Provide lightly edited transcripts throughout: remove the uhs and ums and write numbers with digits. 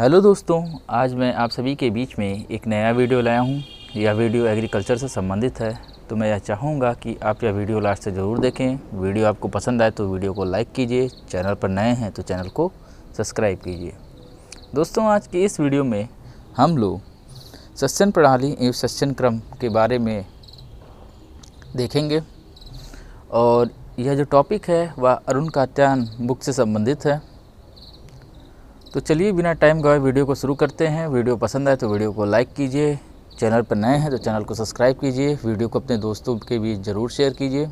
Hello दोस्तों, आज मैं आप सभी के बीच में एक नया वीडियो लाया हूँ। यह वीडियो एग्रीकल्चर से संबंधित है, तो मैं यह चाहूँगा कि आप यह वीडियो लास्ट से ज़रूर देखें। वीडियो आपको पसंद आए तो वीडियो को लाइक कीजिए, चैनल पर नए हैं तो चैनल को सब्सक्राइब कीजिए। दोस्तों, आज की इस वीडियो में हम लोग सस्यन प्रणाली एवं सस्यन क्रम के बारे में देखेंगे और यह जो टॉपिक है वह अरुण कात्यायन बुक से संबंधित है। तो चलिए बिना टाइम गवाए वीडियो को शुरू करते हैं। वीडियो पसंद आए तो वीडियो को लाइक कीजिए, चैनल पर नए हैं तो चैनल को सब्सक्राइब कीजिए, वीडियो को अपने दोस्तों के बीच ज़रूर शेयर कीजिए।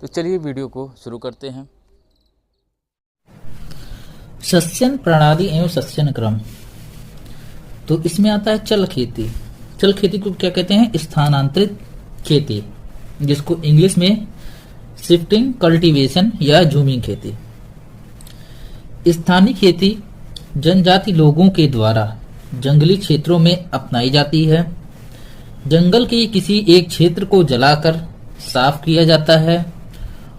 तो चलिए वीडियो को शुरू करते हैं। सस्यन प्रणाली एवं सस्यन क्रम। तो इसमें आता है चल खेती। चल खेती को क्या कहते हैं? स्थानांतरित खेती, जिसको इंग्लिश में शिफ्टिंग कल्टीवेशन या जूमिंग खेती। स्थानीय खेती जनजाति लोगों के द्वारा जंगली क्षेत्रों में अपनाई जाती है। जंगल के किसी एक क्षेत्र को जलाकर साफ किया जाता है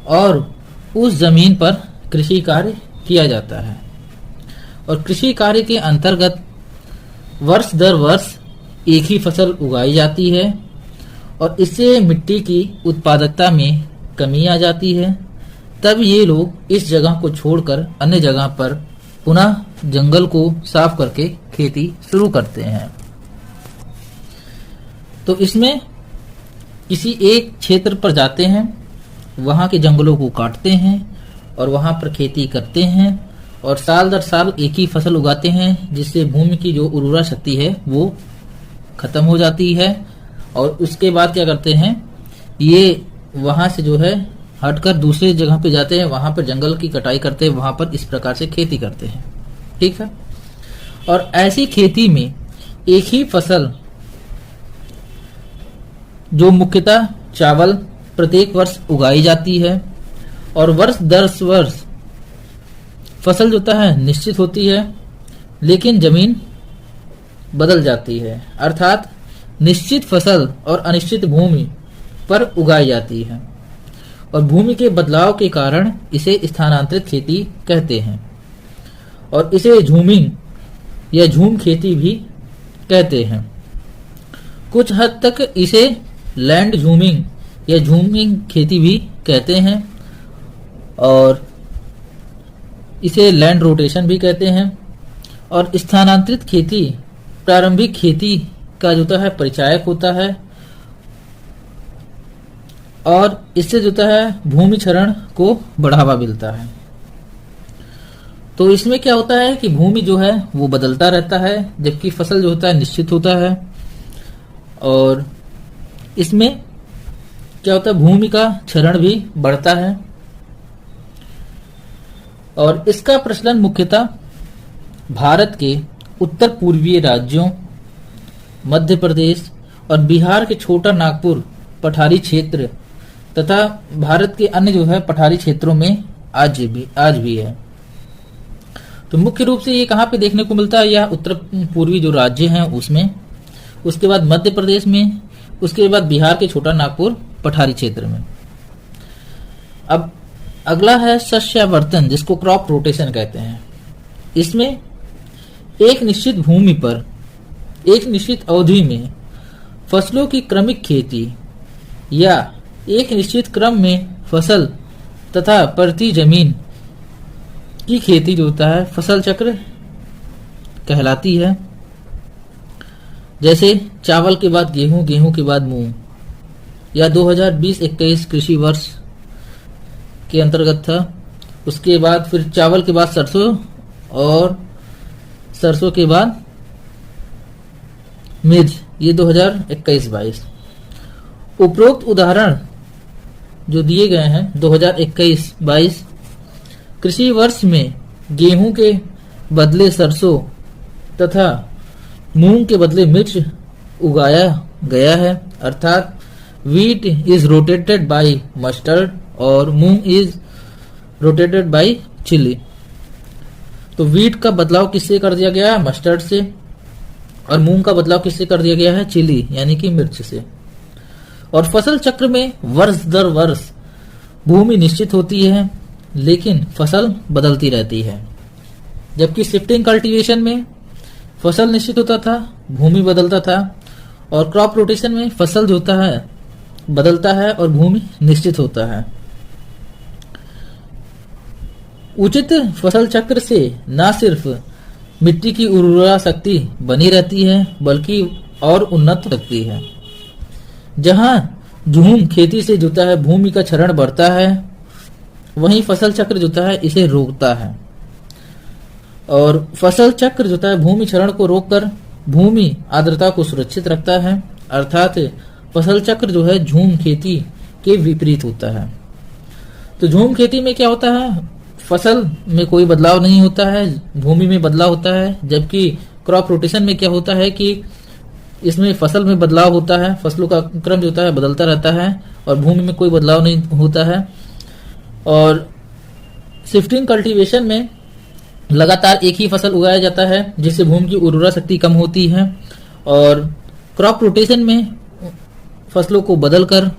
और उस जमीन पर कृषि कार्य किया जाता है। और कृषि कार्य के अंतर्गत वर्ष दर वर्ष एक ही फसल उगाई जाती है और इससे मिट्टी की उत्पादकता में कमी आ जाती है। तब ये लोग इस जगह को छोड़कर अन्य जगह पर पुनः जंगल को साफ करके खेती शुरू करते हैं। तो इसमें किसी एक क्षेत्र पर जाते हैं, वहां के जंगलों को काटते हैं और वहां पर खेती करते हैं और साल दर साल एक ही फसल उगाते हैं, जिससे भूमि की जो उर्वरा शक्ति है वो खत्म हो जाती है। और उसके बाद क्या करते हैं, ये वहां से जो है हटकर दूसरे जगह पे जाते हैं, वहां पर जंगल की कटाई करते हैं, वहां पर इस प्रकार से खेती करते हैं। ठीक है। और ऐसी खेती में एक ही फसल, जो मुख्यतः चावल, प्रत्येक वर्ष उगाई जाती है और वर्ष दर वर्ष फसल जो होता है निश्चित होती है, लेकिन जमीन बदल जाती है। अर्थात निश्चित फसल और अनिश्चित भूमि पर उगाई जाती है और भूमि के बदलाव के कारण इसे स्थानांतरित खेती कहते हैं और इसे झूमिंग या झूम खेती भी कहते हैं। कुछ हद तक इसे लैंड झूमिंग या झूमिंग खेती भी कहते हैं और इसे लैंड रोटेशन भी कहते हैं। और स्थानांतरित खेती प्रारंभिक खेती का जो होता है परिचायक होता है और इससे जो होता है भूमि क्षरण को बढ़ावा मिलता है। तो इसमें क्या होता है कि भूमि जो है वो बदलता रहता है, जबकि फसल जो होता है निश्चित होता है। और इसमें क्या होता है, भूमि का क्षरण भी बढ़ता है। और इसका प्रचलन मुख्यतः भारत के उत्तर पूर्वीय राज्यों, मध्य प्रदेश और बिहार के छोटा नागपुर पठारी क्षेत्र तथा भारत के अन्य जो है पठारी क्षेत्रों में आज भी है। तो मुख्य रूप से ये कहाँ पे देखने को मिलता है? यह उत्तर पूर्वी जो राज्य हैं उसमें, उसके बाद मध्य प्रदेश में, उसके बाद बिहार के छोटा नागपुर पठारी क्षेत्र में। अब अगला है शस्यावर्तन, जिसको क्रॉप रोटेशन कहते हैं। इसमें एक निश्चित भूमि पर एक निश्चित अवधि में फसलों की क्रमिक खेती या एक निश्चित क्रम में फसल तथा प्रति जमीन की खेती जो होता है फसल चक्र कहलाती है। जैसे चावल के बाद गेहूं, गेहूं के बाद मूंग, या 2020-21 कृषि वर्ष के अंतर्गत था। उसके बाद फिर चावल के बाद सरसों और सरसों के बाद मिर्च, ये 2021-22। उपरोक्त उदाहरण जो दिए गए हैं 2021-22 कृषि वर्ष में गेहूं के बदले सरसों तथा मूंग के बदले मिर्च उगाया गया है। अर्थात wheat is rotated bye mustard और मूंग इज रोटेटेड बाय चिली। तो वीट का बदलाव किससे कर दिया गया है? मस्टर्ड से। और मूंग का बदलाव किससे कर दिया गया है? चिली यानी कि मिर्च से। और फसल चक्र में वर्ष दर वर्ष भूमि निश्चित होती है, लेकिन फसल बदलती रहती है। जबकि शिफ्टिंग कल्टीवेशन में फसल निश्चित होता था, भूमि बदलता था, और क्रॉप रोटेशन में फसल जो होता है बदलता है और भूमि निश्चित होता है। उचित फसल चक्र से न सिर्फ मिट्टी की उर्वरा शक्ति बनी रहती है बल्कि और उन्नत होती है। जहां झूम खेती से जो है भूमि का क्षरण बढ़ता है, वहीं फसल चक्र जो है इसे रोकता है। और फसल चक्र जो है भूमि क्षरण को रोककर भूमि आर्द्रता को सुरक्षित रखता है, अर्थात फसल चक्र जो है झूम खेती के विपरीत होता है। तो झूम खेती में क्या होता है, फसल में कोई बदलाव नहीं होता है, भूमि में बदलाव होता है। जबकि क्रॉप रोटेशन में क्या होता है कि इसमें फसल में बदलाव होता है, फसलों का क्रम जो होता है बदलता रहता है और भूमि में कोई बदलाव नहीं होता है। और शिफ्टिंग कल्टीवेशन में लगातार एक ही फसल उगाया जाता है जिससे भूमि की उर्वरा शक्ति कम होती है। और क्रॉप रोटेशन में फसलों को बदलकर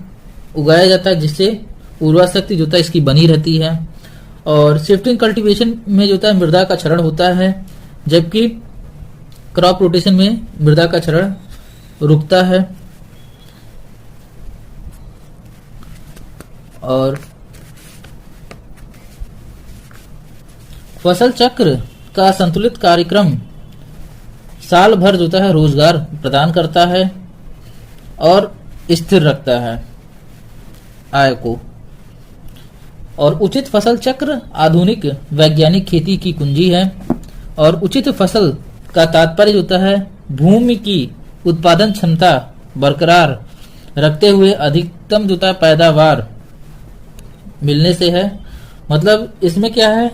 उगाया जाता है जिससे उर्वरा शक्ति जो है इसकी बनी रहती है। और शिफ्टिंग कल्टीवेशन में जो है मृदा का क्षरण होता है, जबकि क्रॉप रोटेशन में मृदा का क्षरण रुकता है। और फसल चक्र का संतुलित कार्यक्रम साल भर जो है रोजगार प्रदान करता है और स्थिर रखता है आय को। और उचित फसल चक्र आधुनिक वैज्ञानिक खेती की कुंजी है। और उचित फसल का तात्पर्य होता है भूमि की उत्पादन क्षमता बरकरार रखते हुए अधिकतम जो है पैदावार मिलने से है। मतलब इसमें क्या है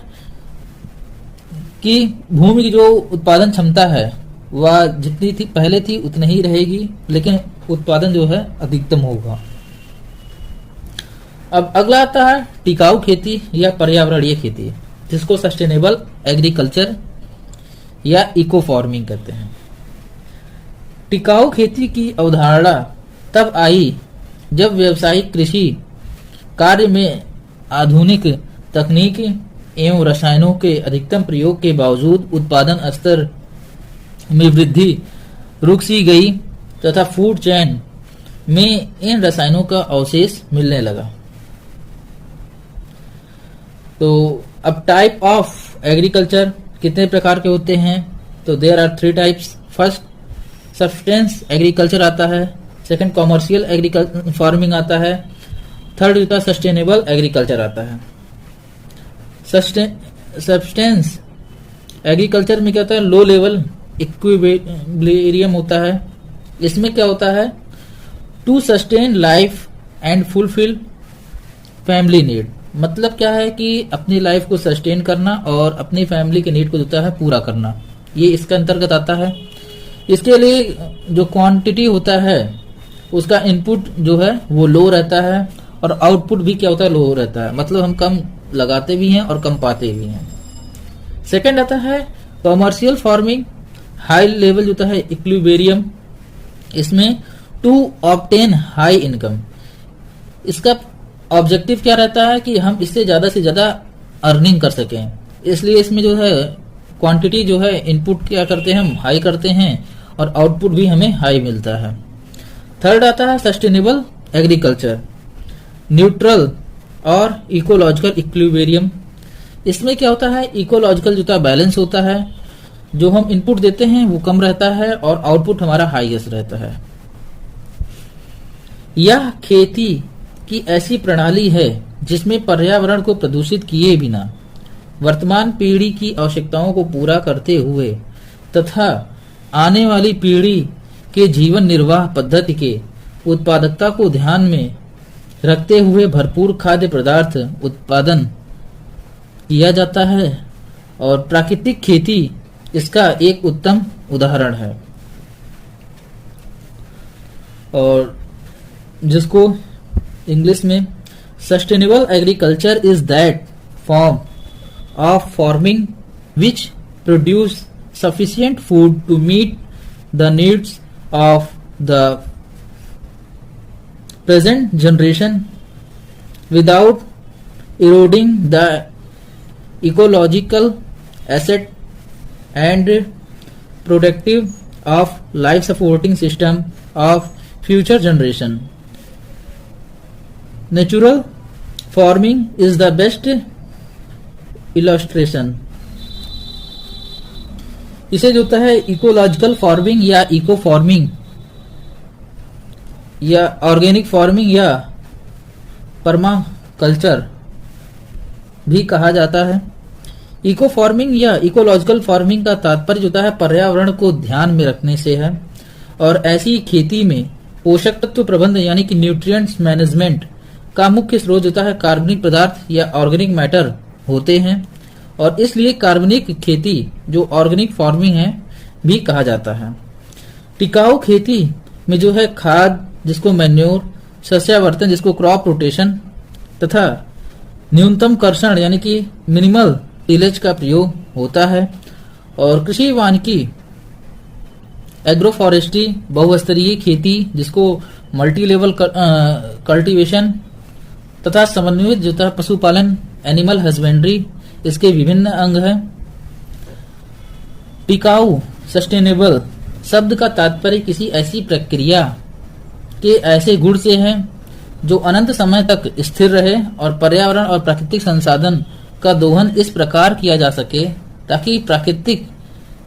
कि भूमि की जो उत्पादन क्षमता है वह जितनी थी पहले थी उतनी ही रहेगी, लेकिन उत्पादन जो है अधिकतम होगा। अब अगला आता है टिकाऊ खेती या पर्यावरणीय खेती, जिसको सस्टेनेबल एग्रीकल्चर या इको फार्मिंग कहते हैं। टिकाऊ खेती की अवधारणा तब आई जब व्यावसायिक कृषि कार्य में आधुनिक तकनीक एवं रसायनों के अधिकतम प्रयोग के बावजूद उत्पादन स्तर में वृद्धि रुक सी गई तथा फूड चेन में इन रसायनों का अवशेष मिलने लगा। तो अब टाइप ऑफ एग्रीकल्चर कितने प्रकार के होते हैं, तो there are 3 types. First substance agriculture आता है, सेकंड कॉमर्शियल एग्रीकल्चर फार्मिंग आता है, थर्ड इसका सस्टेनेबल एग्रीकल्चर आता है। सब्सटेंस एग्रीकल्चर में क्या होता है, लो लेवल इक्विलिब्रियम होता है। इसमें क्या होता है, to sustain life and fulfil family need. मतलब क्या है कि अपनी लाइफ को सस्टेन करना और अपनी फैमिली के नीड को जो है पूरा करना, ये इसके अंतर्गत आता है। इसके लिए जो क्वांटिटी होता है उसका इनपुट जो है वो लो रहता है और आउटपुट भी क्या होता है, लो रहता है। मतलब हम कम लगाते भी हैं और कम पाते भी हैं। सेकंड आता है कॉमर्शियल फार्मिंग, हाई लेवल जो है इक्विलिब्रियम। इसमें टू ऑब्टेन हाई इनकम, इसका ऑब्जेक्टिव क्या रहता है कि हम इससे से ज्यादा अर्निंग कर सकें, इसलिए इसमें जो है क्वांटिटी जो है इनपुट क्या करते हैं हम हाई करते हैं और आउटपुट भी हमें हाई मिलता है। थर्ड आता है सस्टेनेबल एग्रीकल्चर, न्यूट्रल और इकोलॉजिकल इक्विलिब्रियम। इसमें क्या होता है, इकोलॉजिकल जो बैलेंस होता है, जो हम इनपुट देते हैं वो कम रहता है और आउटपुट हमारा हाईएस्ट रहता है। यह खेती की ऐसी प्रणाली है जिसमें पर्यावरण को प्रदूषित किए बिना वर्तमान पीढ़ी की आवश्यकताओं को पूरा करते हुए तथा आने वाली पीढ़ी के जीवन निर्वाह पद्धति के उत्पादकता को ध्यान में रखते हुए भरपूर खाद्य पदार्थ उत्पादन किया जाता है। और प्राकृतिक खेती इसका एक उत्तम उदाहरण है, और जिसको इंग्लिश में sustainable agriculture is that form of farming which produce sufficient food to meet the needs of the present generation without eroding the ecological asset and productive of life supporting system of future generation. Natural farming is the best illustration. इसे जो होता है ecological farming या eco farming या organic farming या permaculture भी कहा जाता है। इको फार्मिंग या इकोलॉजिकल फार्मिंग का तात्पर्य होता है पर्यावरण को ध्यान में रखने से है, और ऐसी खेती में पोषक तत्व प्रबंधन यानी कि न्यूट्रिएंट्स मैनेजमेंट का मुख्य स्रोत होता है कार्बनिक पदार्थ या ऑर्गेनिक मैटर होते हैं, और इसलिए कार्बनिक खेती जो ऑर्गेनिक फार्मिंग है भी कहा जाता है। टिकाऊ खेती में जो है खाद जिसको मैन्योर, सस्यावर्तन जिसको क्रॉप रोटेशन तथा न्यूनतम कर्षण यानी कि मिनिमल टिलेज का प्रयोग होता है, और कृषि वानिकी एग्रोफॉरेस्ट्री बहुस्तरीय खेती जिसको मल्टी लेवल कल्टीवेशन तथा समन्वित जो था पशुपालन एनिमल हस्बेंड्री इसके विभिन्न अंग हैं। टिकाऊ सस्टेनेबल शब्द का तात्पर्य किसी ऐसी प्रक्रिया के ऐसे गुण से है जो अनंत समय तक स्थिर रहे और पर्यावरण और प्राकृतिक संसाधन का दोहन इस प्रकार किया जा सके ताकि प्राकृतिक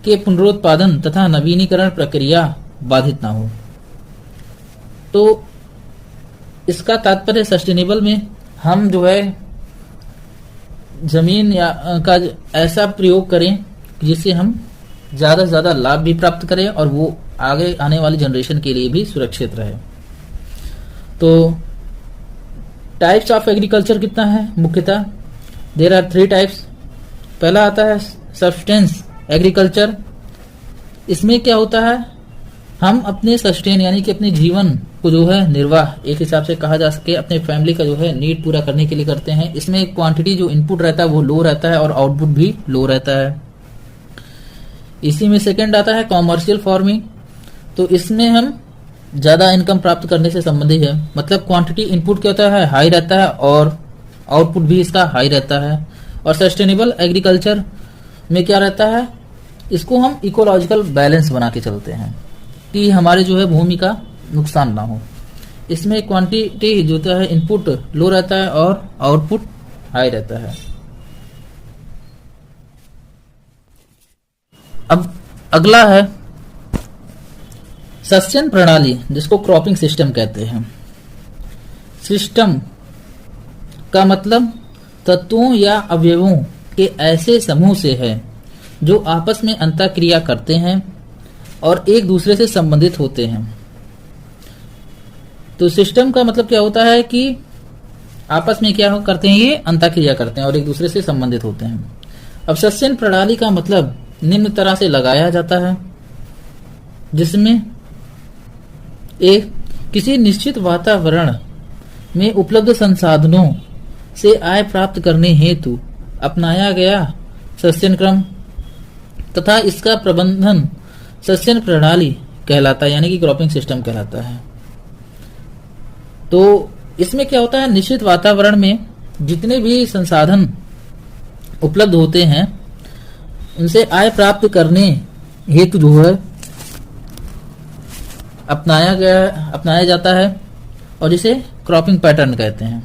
के पुनरुत्पादन तथा नवीनीकरण प्रक्रिया बाधित ना हो। तो इसका तात्पर्य सस्टेनेबल में हम जो है जमीन या का ऐसा प्रयोग करें जिससे हम ज्यादा से ज्यादा लाभ भी प्राप्त करें और वो आगे आने वाली जनरेशन के लिए भी सुरक्षित रहे। तो टाइप्स ऑफ एग्रीकल्चर कितना है मुख्यतः देयर आर 3 टाइप्स। पहला आता है सब्सटेंस एग्रीकल्चर। इसमें क्या होता है हम अपने सस्टेन यानी कि अपने जीवन को जो है निर्वाह एक हिसाब से कहा जा सके अपने फैमिली का जो है नीड पूरा करने के लिए करते हैं। इसमें क्वांटिटी जो इनपुट रहता है वो लो रहता है और आउटपुट भी लो रहता है। इसी में सेकंड आता है कॉमर्शियल फार्मिंग। तो इसमें हम ज्यादा इनकम प्राप्त करने से संबंधित है, मतलब क्वांटिटी इनपुट क्या होता है हाई रहता है और आउटपुट भी इसका हाई रहता है। और सस्टेनेबल एग्रीकल्चर में क्या रहता है इसको हम इकोलॉजिकल बैलेंस बना के चलते हैं कि हमारे जो है भूमि का नुकसान ना हो। इसमें क्वांटिटी जो होता है इनपुट लो रहता है और आउटपुट हाई रहता है। अब अगला है सस्यन प्रणाली जिसको क्रॉपिंग सिस्टम कहते हैं। सिस्टम का मतलब तत्वों या अवयवों के ऐसे समूह से है जो आपस में अंतःक्रिया करते हैं और एक दूसरे से संबंधित होते हैं। तो सिस्टम का मतलब क्या होता है कि आपस में क्या करते हैं ये अंतःक्रिया करते हैं और एक दूसरे से संबंधित होते हैं। अब सस्यन प्रणाली का मतलब निम्न तरह से लगाया जाता है जिसमें एक किसी निश्चित वातावरण में उपलब्ध संसाधनों से आय प्राप्त करने हेतु अपनाया गया सस्यन क्रम तथा इसका प्रबंधन सस्यन प्रणाली कहलाता है यानी कि क्रॉपिंग सिस्टम कहलाता है। तो इसमें क्या होता है निश्चित वातावरण में जितने भी संसाधन उपलब्ध होते हैं उनसे आय प्राप्त करने हेतु जो है अपनाया जाता है और इसे क्रॉपिंग पैटर्न कहते हैं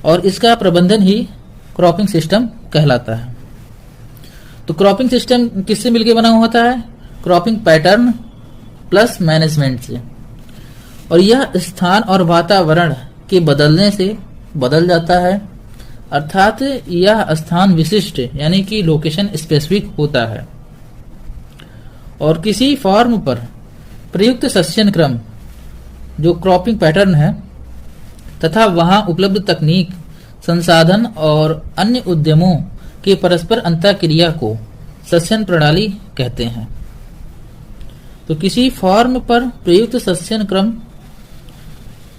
और इसका प्रबंधन ही क्रॉपिंग सिस्टम कहलाता है। तो क्रॉपिंग सिस्टम किससे मिलकर बना हुआ होता है क्रॉपिंग पैटर्न प्लस मैनेजमेंट से, और यह स्थान और वातावरण के बदलने से बदल जाता है, अर्थात यह स्थान विशिष्ट यानी कि लोकेशन स्पेसिफिक होता है और किसी फॉर्म पर प्रयुक्त सस्यन क्रम जो क्रॉपिंग पैटर्न है तथा वहां उपलब्ध तकनीक संसाधन और अन्य उद्यमों के परस्पर अंतःक्रिया को सस्यन प्रणाली कहते हैं। तो किसी फॉर्म पर प्रयुक्त सस्यन क्रम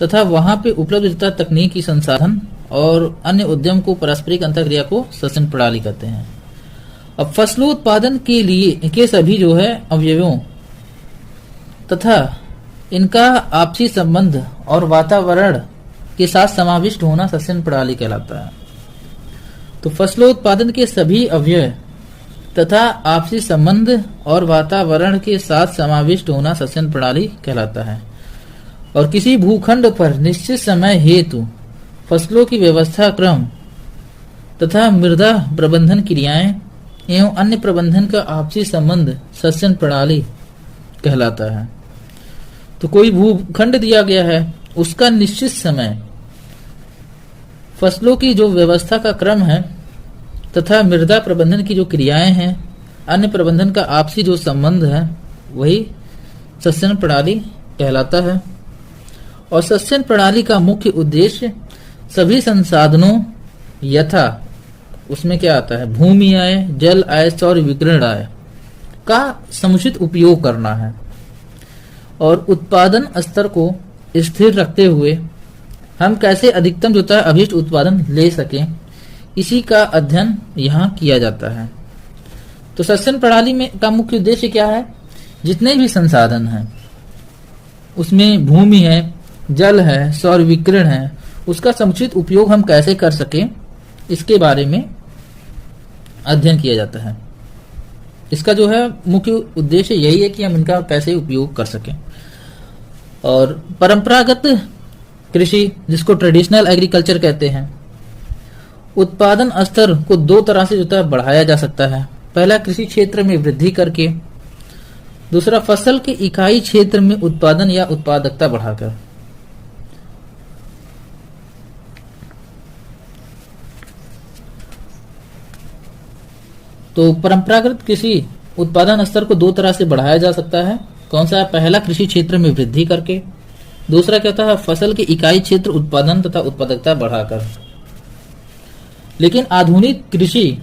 तथा वहां पे उपलब्ध तकनीकी संसाधन और अन्य उद्यम को पारस्परिक अंतःक्रिया को सस्यन प्रणाली कहते हैं। अब फसलोत्पादन के लिए के सभी जो है अवयवों तथा इनका आपसी संबंध और वातावरण के साथ समाविष्ट होना सस्यन प्रणाली कहलाता है। तो फसलोत्पादन के सभी अवयव तथा आपसी संबंध और वातावरण के साथ समाविष्ट होना सस्यन प्रणाली कहलाता है। और किसी भूखंड पर निश्चित समय हेतु फसलों की व्यवस्था क्रम तथा मृदा प्रबंधन क्रियाएं एवं अन्य प्रबंधन का आपसी संबंध सस्यन प्रणाली कहलाता है। तो कोई भूखंड दिया गया है, उसका निश्चित समय फसलों की जो व्यवस्था का क्रम है तथा मृदा प्रबंधन की जो क्रियाएं हैं, अन्य प्रबंधन का आपसी जो संबंध है, वही सस्यन प्रणाली कहलाता है। और सस्यन प्रणाली का मुख्य उद्देश्य सभी संसाधनों यथा उसमें क्या आता है, भूमि आय, जल आय, सौर विकिरण आय का समुचित उपयोग करना है और उत्पादन स्तर को स्थिर रखते हुए हम कैसे अधिकतम जो है अभीष्ट उत्पादन ले सकें, इसी का अध्ययन यहाँ किया जाता है। तो सस्यन प्रणाली में का मुख्य उद्देश्य क्या है, जितने भी संसाधन हैं उसमें भूमि है, जल है, सौर विकिरण है, उसका समुचित उपयोग हम कैसे कर सकें, इसके बारे में अध्ययन किया जाता है। इसका जो है मुख्य उद्देश्य यही है कि हम इनका कैसे उपयोग कर सकें। और परंपरागत कृषि, जिसको ट्रेडिशनल एग्रीकल्चर कहते हैं, उत्पादन स्तर को दो तरह से जो है बढ़ाया जा सकता है। पहला, कृषि क्षेत्र में वृद्धि करके, दूसरा फसल के इकाई क्षेत्र में उत्पादन या उत्पादकता बढ़ाकर। तो परंपरागत कृषि उत्पादन स्तर को दो तरह से बढ़ाया जा सकता है। कौन सा? पहला, कृषि क्षेत्र में वृद्धि करके, दूसरा क्या होता है, फसल के इकाई क्षेत्र उत्पादन तथा उत्पादकता बढ़ाकर। लेकिन आधुनिक कृषि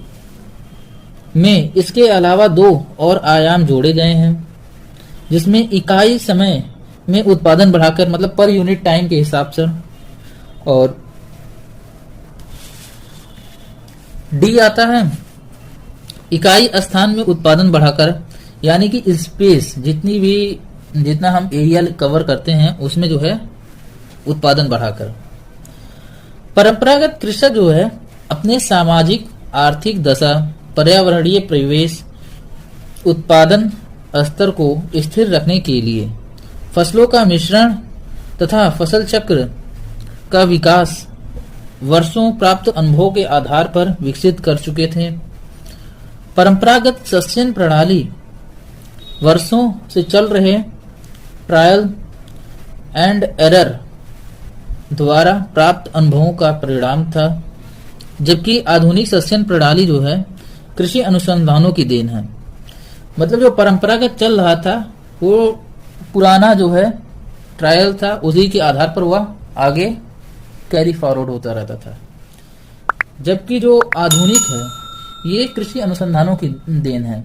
में इसके अलावा दो और आयाम जोड़े गए हैं, जिसमें इकाई समय में उत्पादन बढ़ाकर, मतलब पर यूनिट टाइम के हिसाब से, और डी आता है इकाई स्थान में उत्पादन बढ़ाकर, यानी कि स्पेस जितना हम एरिया कवर करते हैं उसमें जो है उत्पादन बढ़ाकर। परंपरागत कृषक जो है अपने सामाजिक आर्थिक दशा, पर्यावरणीय परिवेश, उत्पादन स्तर को स्थिर रखने के लिए फसलों का मिश्रण तथा फसल चक्र का विकास वर्षों प्राप्त अनुभव के आधार पर विकसित कर चुके थे। परंपरागत सस्यन प्रणाली वर्षों से चल रहे ट्रायल एंड एरर द्वारा प्राप्त अनुभवों का परिणाम था, जबकि आधुनिक सस्यन प्रणाली जो है कृषि अनुसंधानों की देन है। मतलब जो परंपरागत चल रहा था वो पुराना जो है ट्रायल था, उसी के आधार पर वह आगे कैरी फॉरवर्ड होता रहता था, जबकि जो आधुनिक है ये कृषि अनुसंधानों की देन है।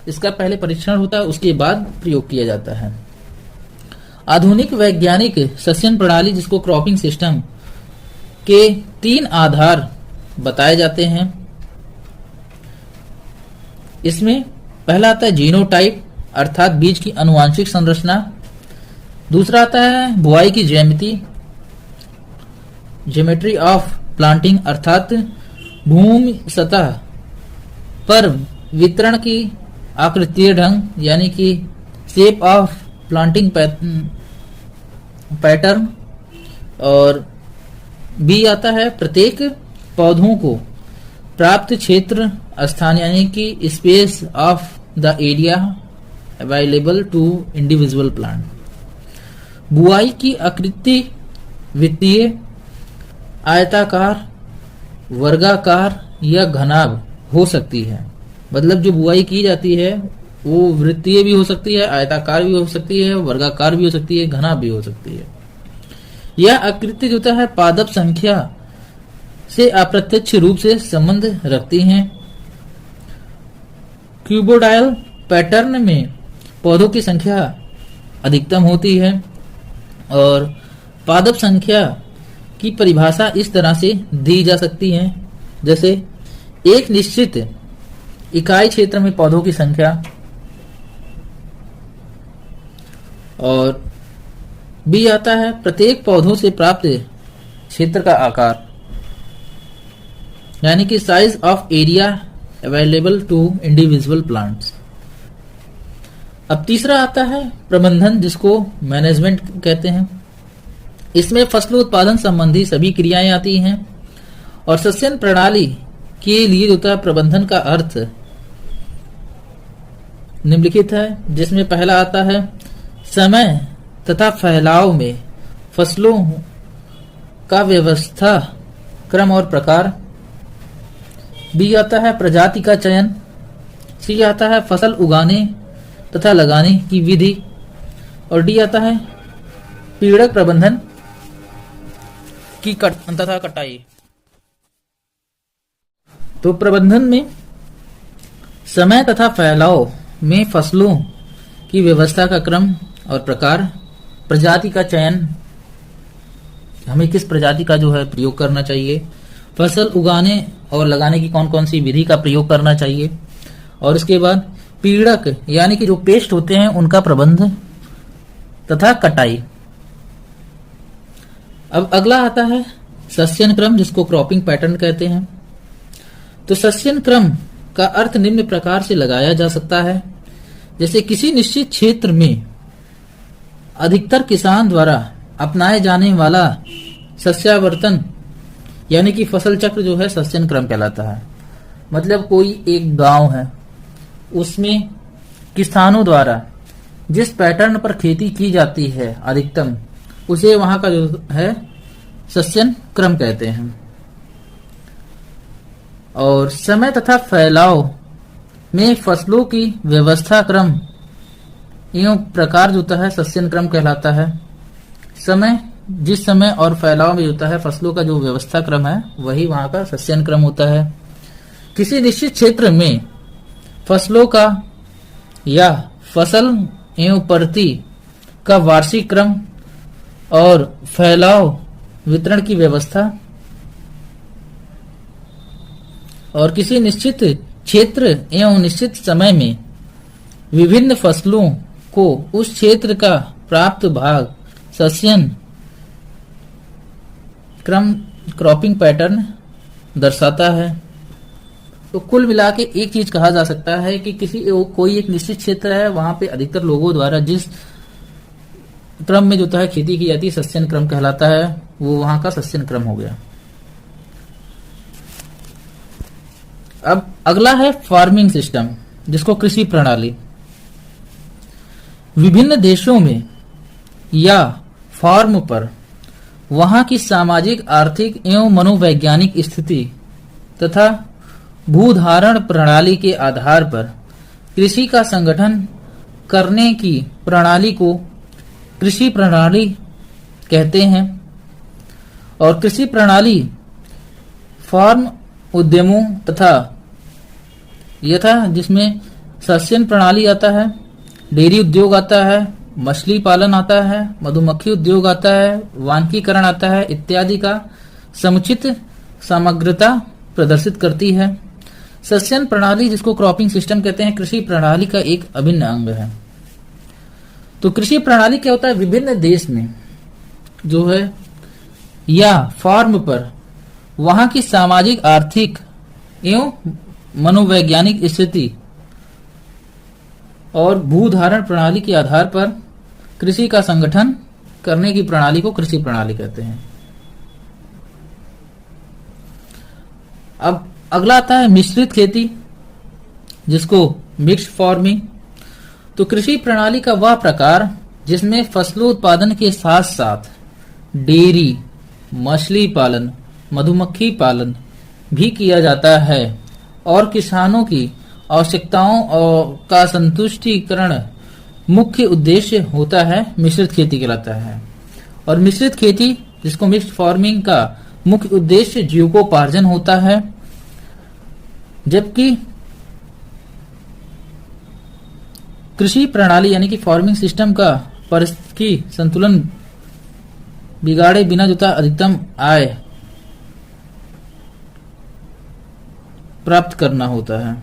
इसका पहले परीक्षण होता है, उसके बाद प्रयोग किया जाता है। आधुनिक वैज्ञानिक सस्यन प्रणाली, जिसको क्रॉपिंग सिस्टम, के 3 आधार बताए जाते हैं। इसमें पहला आता है जीनोटाइप, अर्थात बीज की आनुवांशिक संरचना। दूसरा आता है बुआई की ज्योमेट्री ऑफ प्लांटिंग, अर्थात भूमि सतह पर वितरण की आकृतीय ढंग, यानी कि शेप ऑफ प्लांटिंग पैटर्न। और बी आता है प्रत्येक पौधों को प्राप्त क्षेत्र स्थान, यानी कि space of the area available to individual plant. बुआई की आकृति वित्तीय, आयताकार, वर्गाकार या घनाभ हो सकती है। मतलब जो बुआई की जाती है वो वृत्तीय भी हो सकती है, आयताकार भी हो सकती है, वर्गाकार भी हो सकती है, घनाभ भी हो सकती है। यह आकृति जो है पादप संख्या से अप्रत्यक्ष रूप से संबंध रखती हैं। क्यूबोडायल पैटर्न में पौधों की संख्या अधिकतम होती है और पादप संख्या की परिभाषा इस तरह से दी जा सकती है, जैसे एक निश्चित इकाई क्षेत्र में पौधों की संख्या, और बी आता है प्रत्येक पौधों से प्राप्त क्षेत्र का आकार, यानी कि size of area available to individual plants. अब तीसरा आता है प्रबंधन, जिसको मैनेजमेंट कहते हैं। इसमें फसल उत्पादन संबंधी सभी क्रियाएं आती हैं और सस्यन प्रणाली के लिए होता है प्रबंधन का अर्थ निम्नलिखित है, जिसमें पहला आता है समय तथा फैलाव में फसलों का व्यवस्था क्रम और प्रकार। बी आता है प्रजाति का चयन। सी आता है फसल उगाने तथा लगाने की विधि और डी आता है पीड़क प्रबंधन की तथा कटाई। तो प्रबंधन में समय तथा फैलाव में फसलों की व्यवस्था का क्रम और प्रकार, प्रजाति का चयन, हमें किस प्रजाति का जो है प्रयोग करना चाहिए, फसल उगाने और लगाने की कौन कौन सी विधि का प्रयोग करना चाहिए, और इसके बाद पीड़क यानी कि जो पेस्ट होते हैं उनका प्रबंध तथा कटाई। अब अगला आता है सस्यन क्रम, जिसको क्रॉपिंग पैटर्न कहते हैं। तो सस्यन क्रम का अर्थ निम्न प्रकार से लगाया जा सकता है, जैसे किसी निश्चित क्षेत्र में अधिकतर किसान द्वारा अपनाए जाने वाला सस्यावर्तन यानी कि फसल चक्र जो है सस्यन क्रम कहलाता है। मतलब कोई एक गांव है, उसमें किसानों द्वारा जिस पैटर्न पर खेती की जाती है अधिकतम, उसे वहां का जो है सस्यन क्रम कहते हैं। और समय तथा फैलाव में फसलों की व्यवस्था क्रम एवं प्रकार जो होता है सस्यन क्रम कहलाता है। समय, जिस समय और फैलाव में होता है फसलों का जो व्यवस्था क्रम है वही वहां का सस्यन क्रम होता है। किसी निश्चित क्षेत्र में फसलों का या फसल एवं प्रति का वार्षिक क्रम और फैलाव वितरण की व्यवस्था, और किसी निश्चित क्षेत्र एवं निश्चित समय में विभिन्न फसलों को उस क्षेत्र का प्राप्त भाग सस्यन क्रम क्रॉपिंग पैटर्न दर्शाता है। तो कुल मिला के एक चीज कहा जा सकता है कि कोई एक निश्चित क्षेत्र है, वहां पे अधिकतर लोगों द्वारा जिस क्रम में जो है खेती की जाती है सस्यन क्रम कहलाता है, वो वहां का सस्यन क्रम हो गया। अब अगला है फार्मिंग सिस्टम, जिसको कृषि प्रणाली। विभिन्न देशों में या फार्म पर वहां की सामाजिक, आर्थिक एवं मनोवैज्ञानिक स्थिति तथा भूधारण प्रणाली के आधार पर कृषि का संगठन करने की प्रणाली को कृषि प्रणाली कहते हैं। और कृषि प्रणाली फार्म उद्यमों तथा यथा जिसमें सस्यन प्रणाली आता है, डेयरी उद्योग आता है, मछली पालन आता है, मधुमक्खी उद्योग आता है, वानिकीकरण आता है इत्यादि का समुचित समग्रता प्रदर्शित करती है। सस्यन प्रणाली, जिसको क्रॉपिंग सिस्टम कहते हैं, कृषि प्रणाली का एक अभिन्न अंग है। तो कृषि प्रणाली क्या होता है, विभिन्न देश में जो है या फार्म पर वहां की सामाजिक, आर्थिक एवं मनोवैज्ञानिक स्थिति और भूधारण प्रणाली के आधार पर कृषि का संगठन करने की प्रणाली को कृषि प्रणाली कहते हैं। अब अगला आता है मिश्रित खेती, जिसको मिक्स्ड फार्मिंग। तो कृषि प्रणाली का वह प्रकार जिसमें फसलों उत्पादन के साथ साथ डेयरी, मछली पालन, मधुमक्खी पालन भी किया जाता है और किसानों की आवश्यकताओं का संतुष्टिकरण मुख्य उद्देश्य होता है, मिश्रित खेती कहलाता है। और मिश्रित खेती, जिसको मिक्स्ड फार्मिंग का मुख्य उद्देश्य जीविकोपार्जन होता है, जबकि कृषि प्रणाली यानी कि फार्मिंग सिस्टम का परिस्थिति संतुलन बिगाड़े बिना जो था अधिकतम आय प्राप्त करना होता है।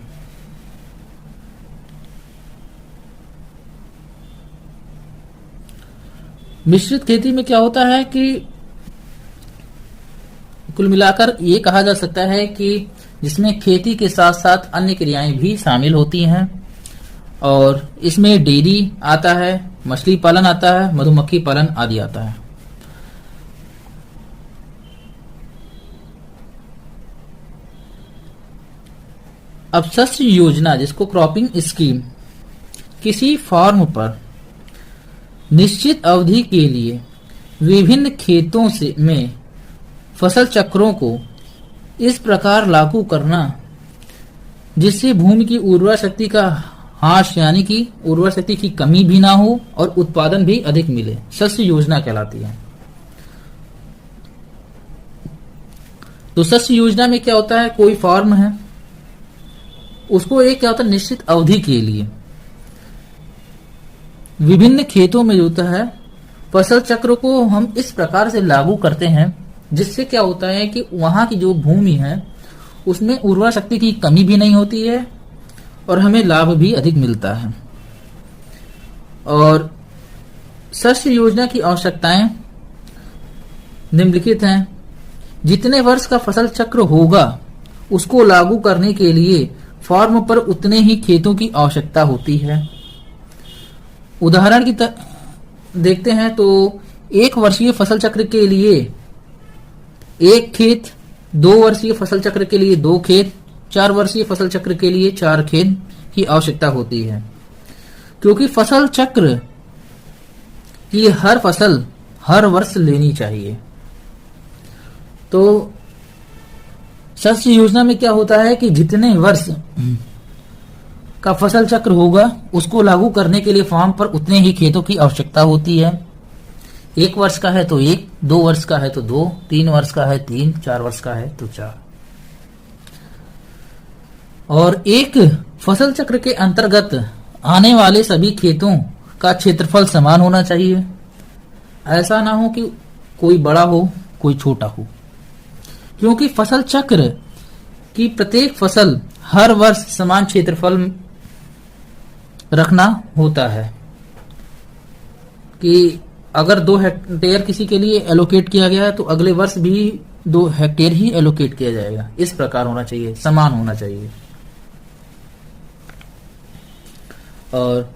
मिश्रित खेती में क्या होता है कि कुल मिलाकर ये कहा जा सकता है कि जिसमें खेती के साथ साथ अन्य क्रियाएं भी शामिल होती हैं। और इसमें डेयरी आता है, मछली पालन आता है, मधुमक्खी पालन आदि आता है। अब शस्य योजना, जिसको क्रॉपिंग स्कीम, किसी फार्म पर निश्चित अवधि के लिए विभिन्न खेतों में फसल चक्रों को इस प्रकार लागू करना जिससे भूमि की उर्वरा शक्ति का ह्रास यानी कि उर्वरा शक्ति की कमी भी ना हो और उत्पादन भी अधिक मिले, शस्य योजना कहलाती है। तो शस्य योजना में क्या होता है, कोई फार्म है, उसको एक क्या होता है, निश्चित अवधि के लिए विभिन्न खेतों में होता है फसल चक्र को हम इस प्रकार से लागू करते हैं जिससे क्या होता है कि वहां की जो भूमि है उसमें उर्वरा शक्ति की कमी भी नहीं होती है और हमें लाभ भी अधिक मिलता है। और शस्य योजना की आवश्यकताएं निम्नलिखित हैं। जितने वर्ष का फसल चक्र होगा उसको लागू करने के लिए फार्म पर उतने ही खेतों की आवश्यकता होती है। उदाहरण की देखते हैं तो 1 वर्षीय फसल चक्र के लिए 1 खेत, 2 वर्षीय फसल चक्र के लिए 2 खेत, 4 वर्षीय फसल चक्र के लिए 4 खेत की आवश्यकता होती है। क्योंकि फसल चक्र की हर फसल हर वर्ष लेनी चाहिए। तो शस्य योजना में क्या होता है कि जितने वर्ष का फसल चक्र होगा उसको लागू करने के लिए फार्म पर उतने ही खेतों की आवश्यकता होती है। 1 वर्ष का है तो 1, 2 वर्ष का है तो 2, 3 वर्ष का है 3, 4 वर्ष का है तो 4। और एक फसल चक्र के अंतर्गत आने वाले सभी खेतों का क्षेत्रफल समान होना चाहिए। ऐसा ना हो कि कोई बड़ा हो कोई छोटा हो, क्योंकि फसल चक्र की प्रत्येक फसल हर वर्ष समान क्षेत्रफल रखना होता है। कि अगर 2 हेक्टेयर किसी के लिए एलोकेट किया गया है तो अगले वर्ष भी 2 हेक्टेयर ही एलोकेट किया जाएगा। इस प्रकार होना चाहिए, समान होना चाहिए। और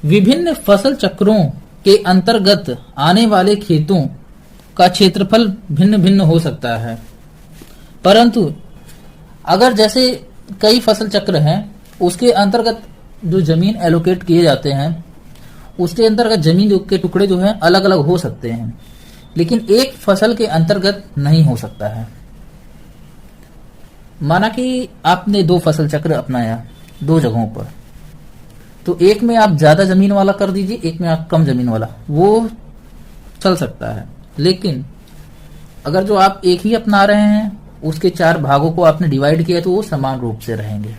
विभिन्न फसल चक्रों के अंतर्गत आने वाले खेतों का क्षेत्रफल भिन्न भिन्न हो सकता है, परंतु अगर जैसे कई फसल चक्र हैं उसके अंतर्गत जो जमीन एलोकेट किए जाते हैं उसके अंतर्गत जमीन के टुकड़े जो हैं अलग अलग हो सकते हैं, लेकिन एक फसल के अंतर्गत नहीं हो सकता है। माना कि आपने 2 फसल चक्र अपनाया 2 जगहों पर, तो एक में आप ज्यादा जमीन वाला कर दीजिए, एक में आप कम जमीन वाला, वो चल सकता है। लेकिन अगर जो आप एक ही अपना रहे हैं उसके 4 भागों को आपने डिवाइड किया तो वो समान रूप से रहेंगे।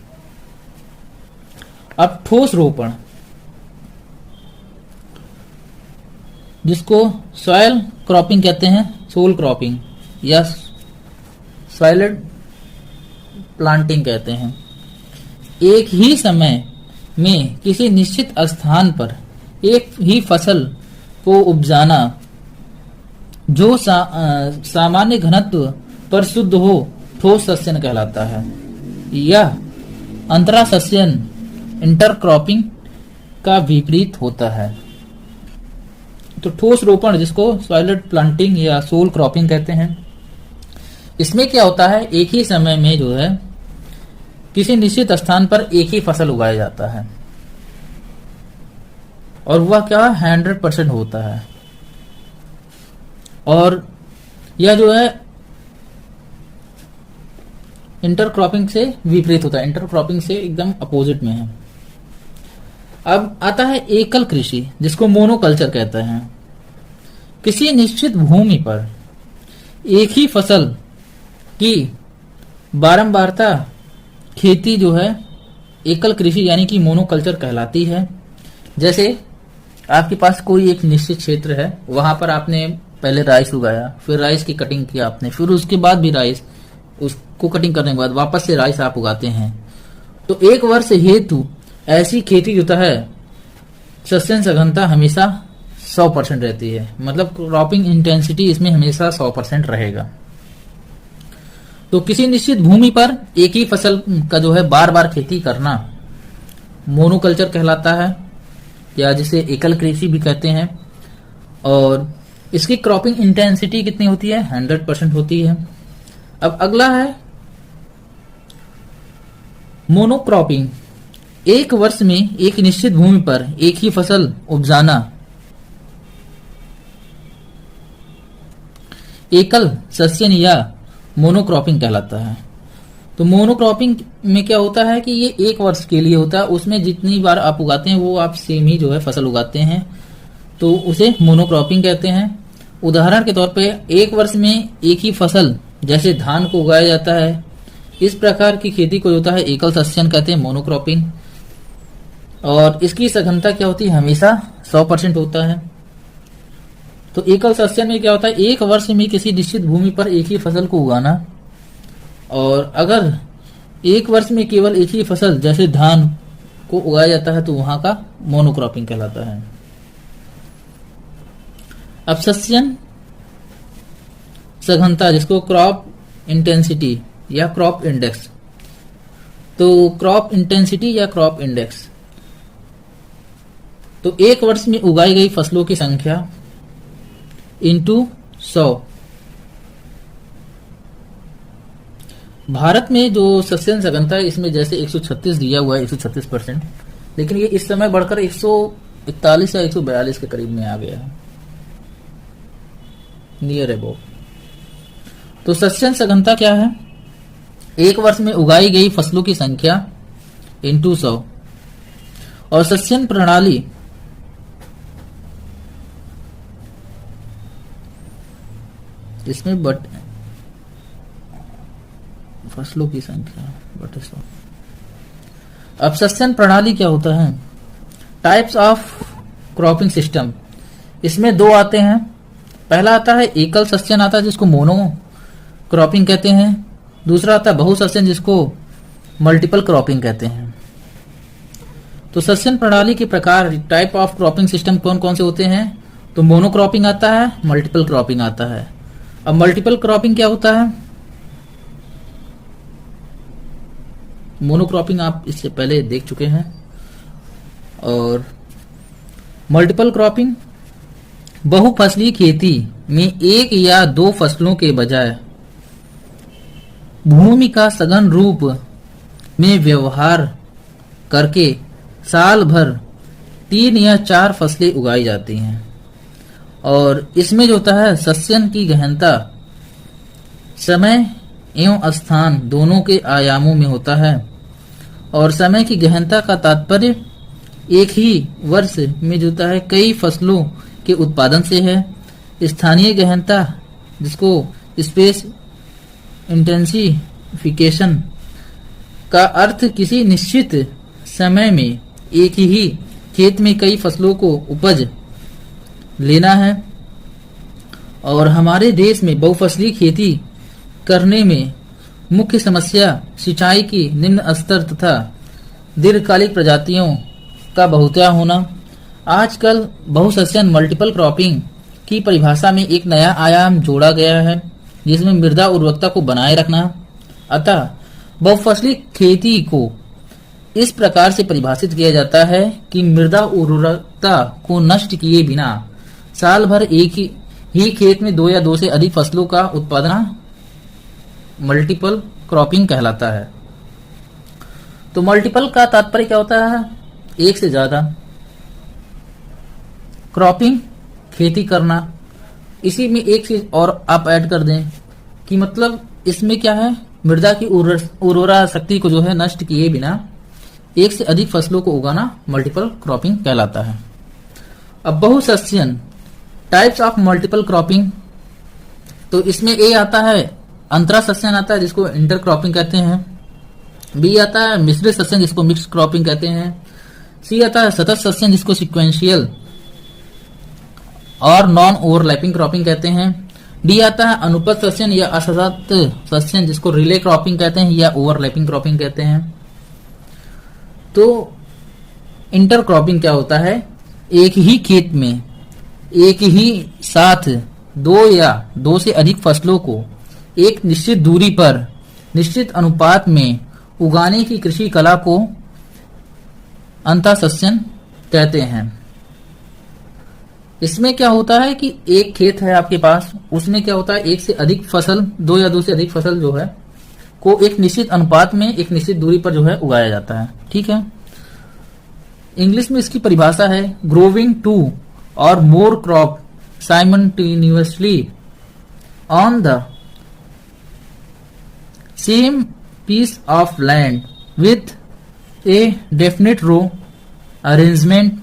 अब ठोस रोपण, जिसको सॉयल क्रॉपिंग कहते हैं, सोल क्रॉपिंग या सॉइलेड प्लांटिंग कहते हैं। एक ही समय में किसी निश्चित स्थान पर एक ही फसल को उपजाना जो सामान्य घनत्व पर शुद्ध हो ठोस सस्यन कहलाता है। यह अंतरा सस्यन इंटरक्रॉपिंग का विपरीत होता है। तो ठोस रोपण, जिसको सॉइलेड प्लांटिंग या सोल क्रॉपिंग कहते हैं, इसमें क्या होता है, एक ही समय में जो है किसी निश्चित स्थान पर एक ही फसल उगाया जाता है और वह क्या 100% होता है। और यह जो है इंटरक्रॉपिंग से विपरीत होता है, इंटरक्रॉपिंग से एकदम अपोजिट में है। अब आता है एकल कृषि, जिसको मोनोकल्चर कहते हैं। किसी निश्चित भूमि पर एक ही फसल की बारंबारता खेती जो है एकल कृषि यानी कि मोनोकल्चर कहलाती है। जैसे आपके पास कोई एक निश्चित क्षेत्र है, वहां पर आपने पहले राइस उगाया, फिर राइस की कटिंग किया आपने, फिर उसके बाद भी राइस, उसको कटिंग करने के बाद वापस से राइस आप उगाते हैं। तो 1 वर्ष हेतु ऐसी खेती जो है सस्यन सघनता हमेशा 100% रहती है, मतलब क्रॉपिंग इंटेंसिटी इसमें हमेशा 100% रहेगा। तो किसी निश्चित भूमि पर एक ही फसल का जो है बार बार खेती करना मोनोकल्चर कहलाता है, या जिसे एकल कृषि भी कहते हैं। और इसकी क्रॉपिंग इंटेंसिटी कितनी होती है? 100% होती है। अब अगला है मोनोक्रॉपिंग। एक वर्ष में एक निश्चित भूमि पर एक ही फसल उपजाना एकल सस्यन या मोनोक्रॉपिंग कहलाता है। तो मोनोक्रॉपिंग में क्या होता है कि ये एक वर्ष के लिए होता है, उसमें जितनी बार आप उगाते हैं वो आप सेम ही जो है फसल उगाते हैं, तो उसे मोनोक्रॉपिंग कहते हैं। उदाहरण के तौर पे एक वर्ष में एक ही फसल जैसे धान को उगाया जाता है, इस प्रकार की खेती को होता है एकल सस्यन कहते हैं, मोनोक्रॉपिंग। और इसकी सघनता क्या होती है? हमेशा 100% होता है। तो एकल सस्यन में क्या होता है? एक वर्ष में किसी निश्चित भूमि पर एक ही फसल को उगाना, और अगर एक वर्ष में केवल एक ही फसल जैसे धान को उगाया जाता है तो वहां का मोनोक्रॉपिंग कहलाता है। अब सस्यन सघनता, जिसको क्रॉप इंटेंसिटी या क्रॉप इंडेक्स, तो क्रॉप इंटेंसिटी या क्रॉप इंडेक्स, तो एक वर्ष में उगाई गई फसलों की संख्या इंटू 100। भारत में जो सस्यन सघनता है इसमें जैसे 136 दिया हुआ है, 136%, लेकिन ये इस समय बढ़कर 141 या 142 के करीब में आ गया है, नियर अबाउट। तो सस्यन सघनता क्या है? एक वर्ष में उगाई गई फसलों की संख्या इंटू 100। और सस्यन प्रणाली इसमें बट फसलों की संख्या बटे 100। अब सस्यन प्रणाली क्या होता है? टाइप्स ऑफ क्रॉपिंग सिस्टम, इसमें दो आते हैं। पहला आता है एकल सस्यन आता है जिसको मोनो क्रॉपिंग कहते हैं, दूसरा आता है बहुसस्यन जिसको मल्टीपल क्रॉपिंग कहते हैं। तो सस्यन प्रणाली के प्रकार, टाइप ऑफ क्रॉपिंग सिस्टम कौन कौन से होते हैं? तो मोनोक्रॉपिंग आता है, मल्टीपल क्रॉपिंग आता है। अब मल्टीपल क्रॉपिंग क्या होता है? मोनोक्रॉपिंग आप इससे पहले देख चुके हैं। और मल्टीपल क्रॉपिंग बहुफसली खेती में एक या दो फसलों के बजाय भूमि का सघन रूप में व्यवहार करके साल भर 3 या 4 फसलें उगाई जाती हैं। और इसमें जो होता है सस्यन की गहनता समय एवं स्थान दोनों के आयामों में होता है। और समय की गहनता का तात्पर्य एक ही वर्ष में जो होता है कई फसलों के उत्पादन से है। स्थानीय गहनता, जिसको स्पेस इंटेंसिफिकेशन का अर्थ किसी निश्चित समय में एक ही खेत में कई फसलों को उपज लेना है। और हमारे देश में बहुफसली खेती करने में मुख्य समस्या सिंचाई की निम्न स्तर तथा दीर्घकालिक प्रजातियों का बहुतायत होना। आजकल बहुसस्यन मल्टीपल क्रॉपिंग की परिभाषा में एक नया आयाम जोड़ा गया है, जिसमें मृदा उर्वरकता को बनाए रखना। अतः बहुफसली खेती को इस प्रकार से परिभाषित किया जाता है कि मृदा उर्वरकता को नष्ट किए बिना साल भर एक ही खेत में 2 या 2 से अधिक फसलों का उत्पादन मल्टीपल क्रॉपिंग कहलाता है। तो मल्टीपल का तात्पर्य क्या होता है? एक से ज्यादा क्रॉपिंग खेती करना। इसी में एक चीज और आप ऐड कर दें कि मतलब इसमें क्या है, मृदा की उर्वरा शक्ति को जो है नष्ट किए बिना एक से अधिक फसलों को उगाना मल्टीपल क्रॉपिंग कहलाता है। अब बहुसस्यन, टाइप्स ऑफ मल्टीपल क्रॉपिंग, तो इसमें ए आता है अंतरा सस्यन आता है जिसको इंटर क्रॉपिंग कहते हैं, बी आता है मिश्रित सस्यन जिसको मिक्स क्रॉपिंग कहते हैं, सी आता है सतत सस्यन जिसको सिक्वेंशियल और नॉन ओवरलैपिंग क्रॉपिंग कहते हैं, डी आता है अनुपद सस्यन या असतत सस्यन जिसको रिले क्रॉपिंग कहते हैं या ओवरलैपिंग क्रॉपिंग कहते हैं। तो इंटर क्रॉपिंग क्या होता है? एक ही खेत में एक ही साथ दो या दो से अधिक फसलों को एक निश्चित दूरी पर निश्चित अनुपात में उगाने की कृषि कला को अंतःसस्यन कहते हैं। इसमें क्या होता है कि एक खेत है आपके पास, उसमें क्या होता है एक से अधिक फसल, दो या दो से अधिक फसल जो है को एक निश्चित अनुपात में एक निश्चित दूरी पर जो है उगाया जाता है। ठीक है, इंग्लिश में इसकी परिभाषा है growing two or more crop simultaneously on the same piece of land with a definite row arrangement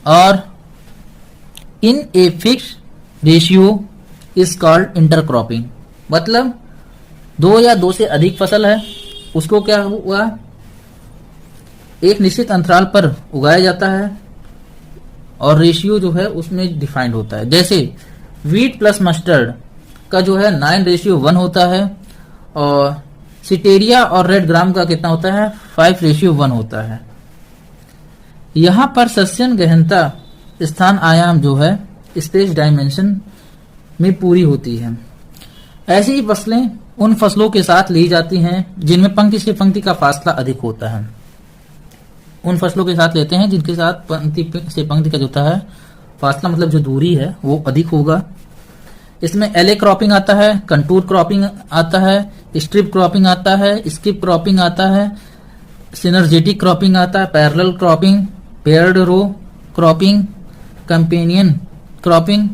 or in a fix ratio is called intercropping. मतलब दो या दो से अधिक फसल है, उसको क्या हुआ एक निश्चित अंतराल पर उगाया जाता है और रेशियो जो है उसमें डिफाइंड होता है। जैसे वीट प्लस मस्टर्ड का जो है 9:1 होता है और सिटेरिया और रेड ग्राम का कितना होता है 5:1 होता है। यहां पर सस्यन गहनता स्थान आयाम जो है स्पेस डायमेंशन में पूरी होती है। ऐसी ही फसलें उन फसलों के साथ ली जाती हैं जिनमें पंक्ति से पंक्ति का फासला अधिक होता है। उन फसलों के साथ लेते हैं जिनके साथ पंक्ति से पंक्ति का जो होता है फासला, मतलब जो दूरी है वो अधिक होगा। इसमें एले क्रॉपिंग आता है, कंटूर क्रॉपिंग आता है, स्ट्रिप क्रॉपिंग आता है, स्किप क्रॉपिंग आता है, सिनर्जेटिक क्रॉपिंग आता है, parallel cropping, paired row cropping, companion cropping,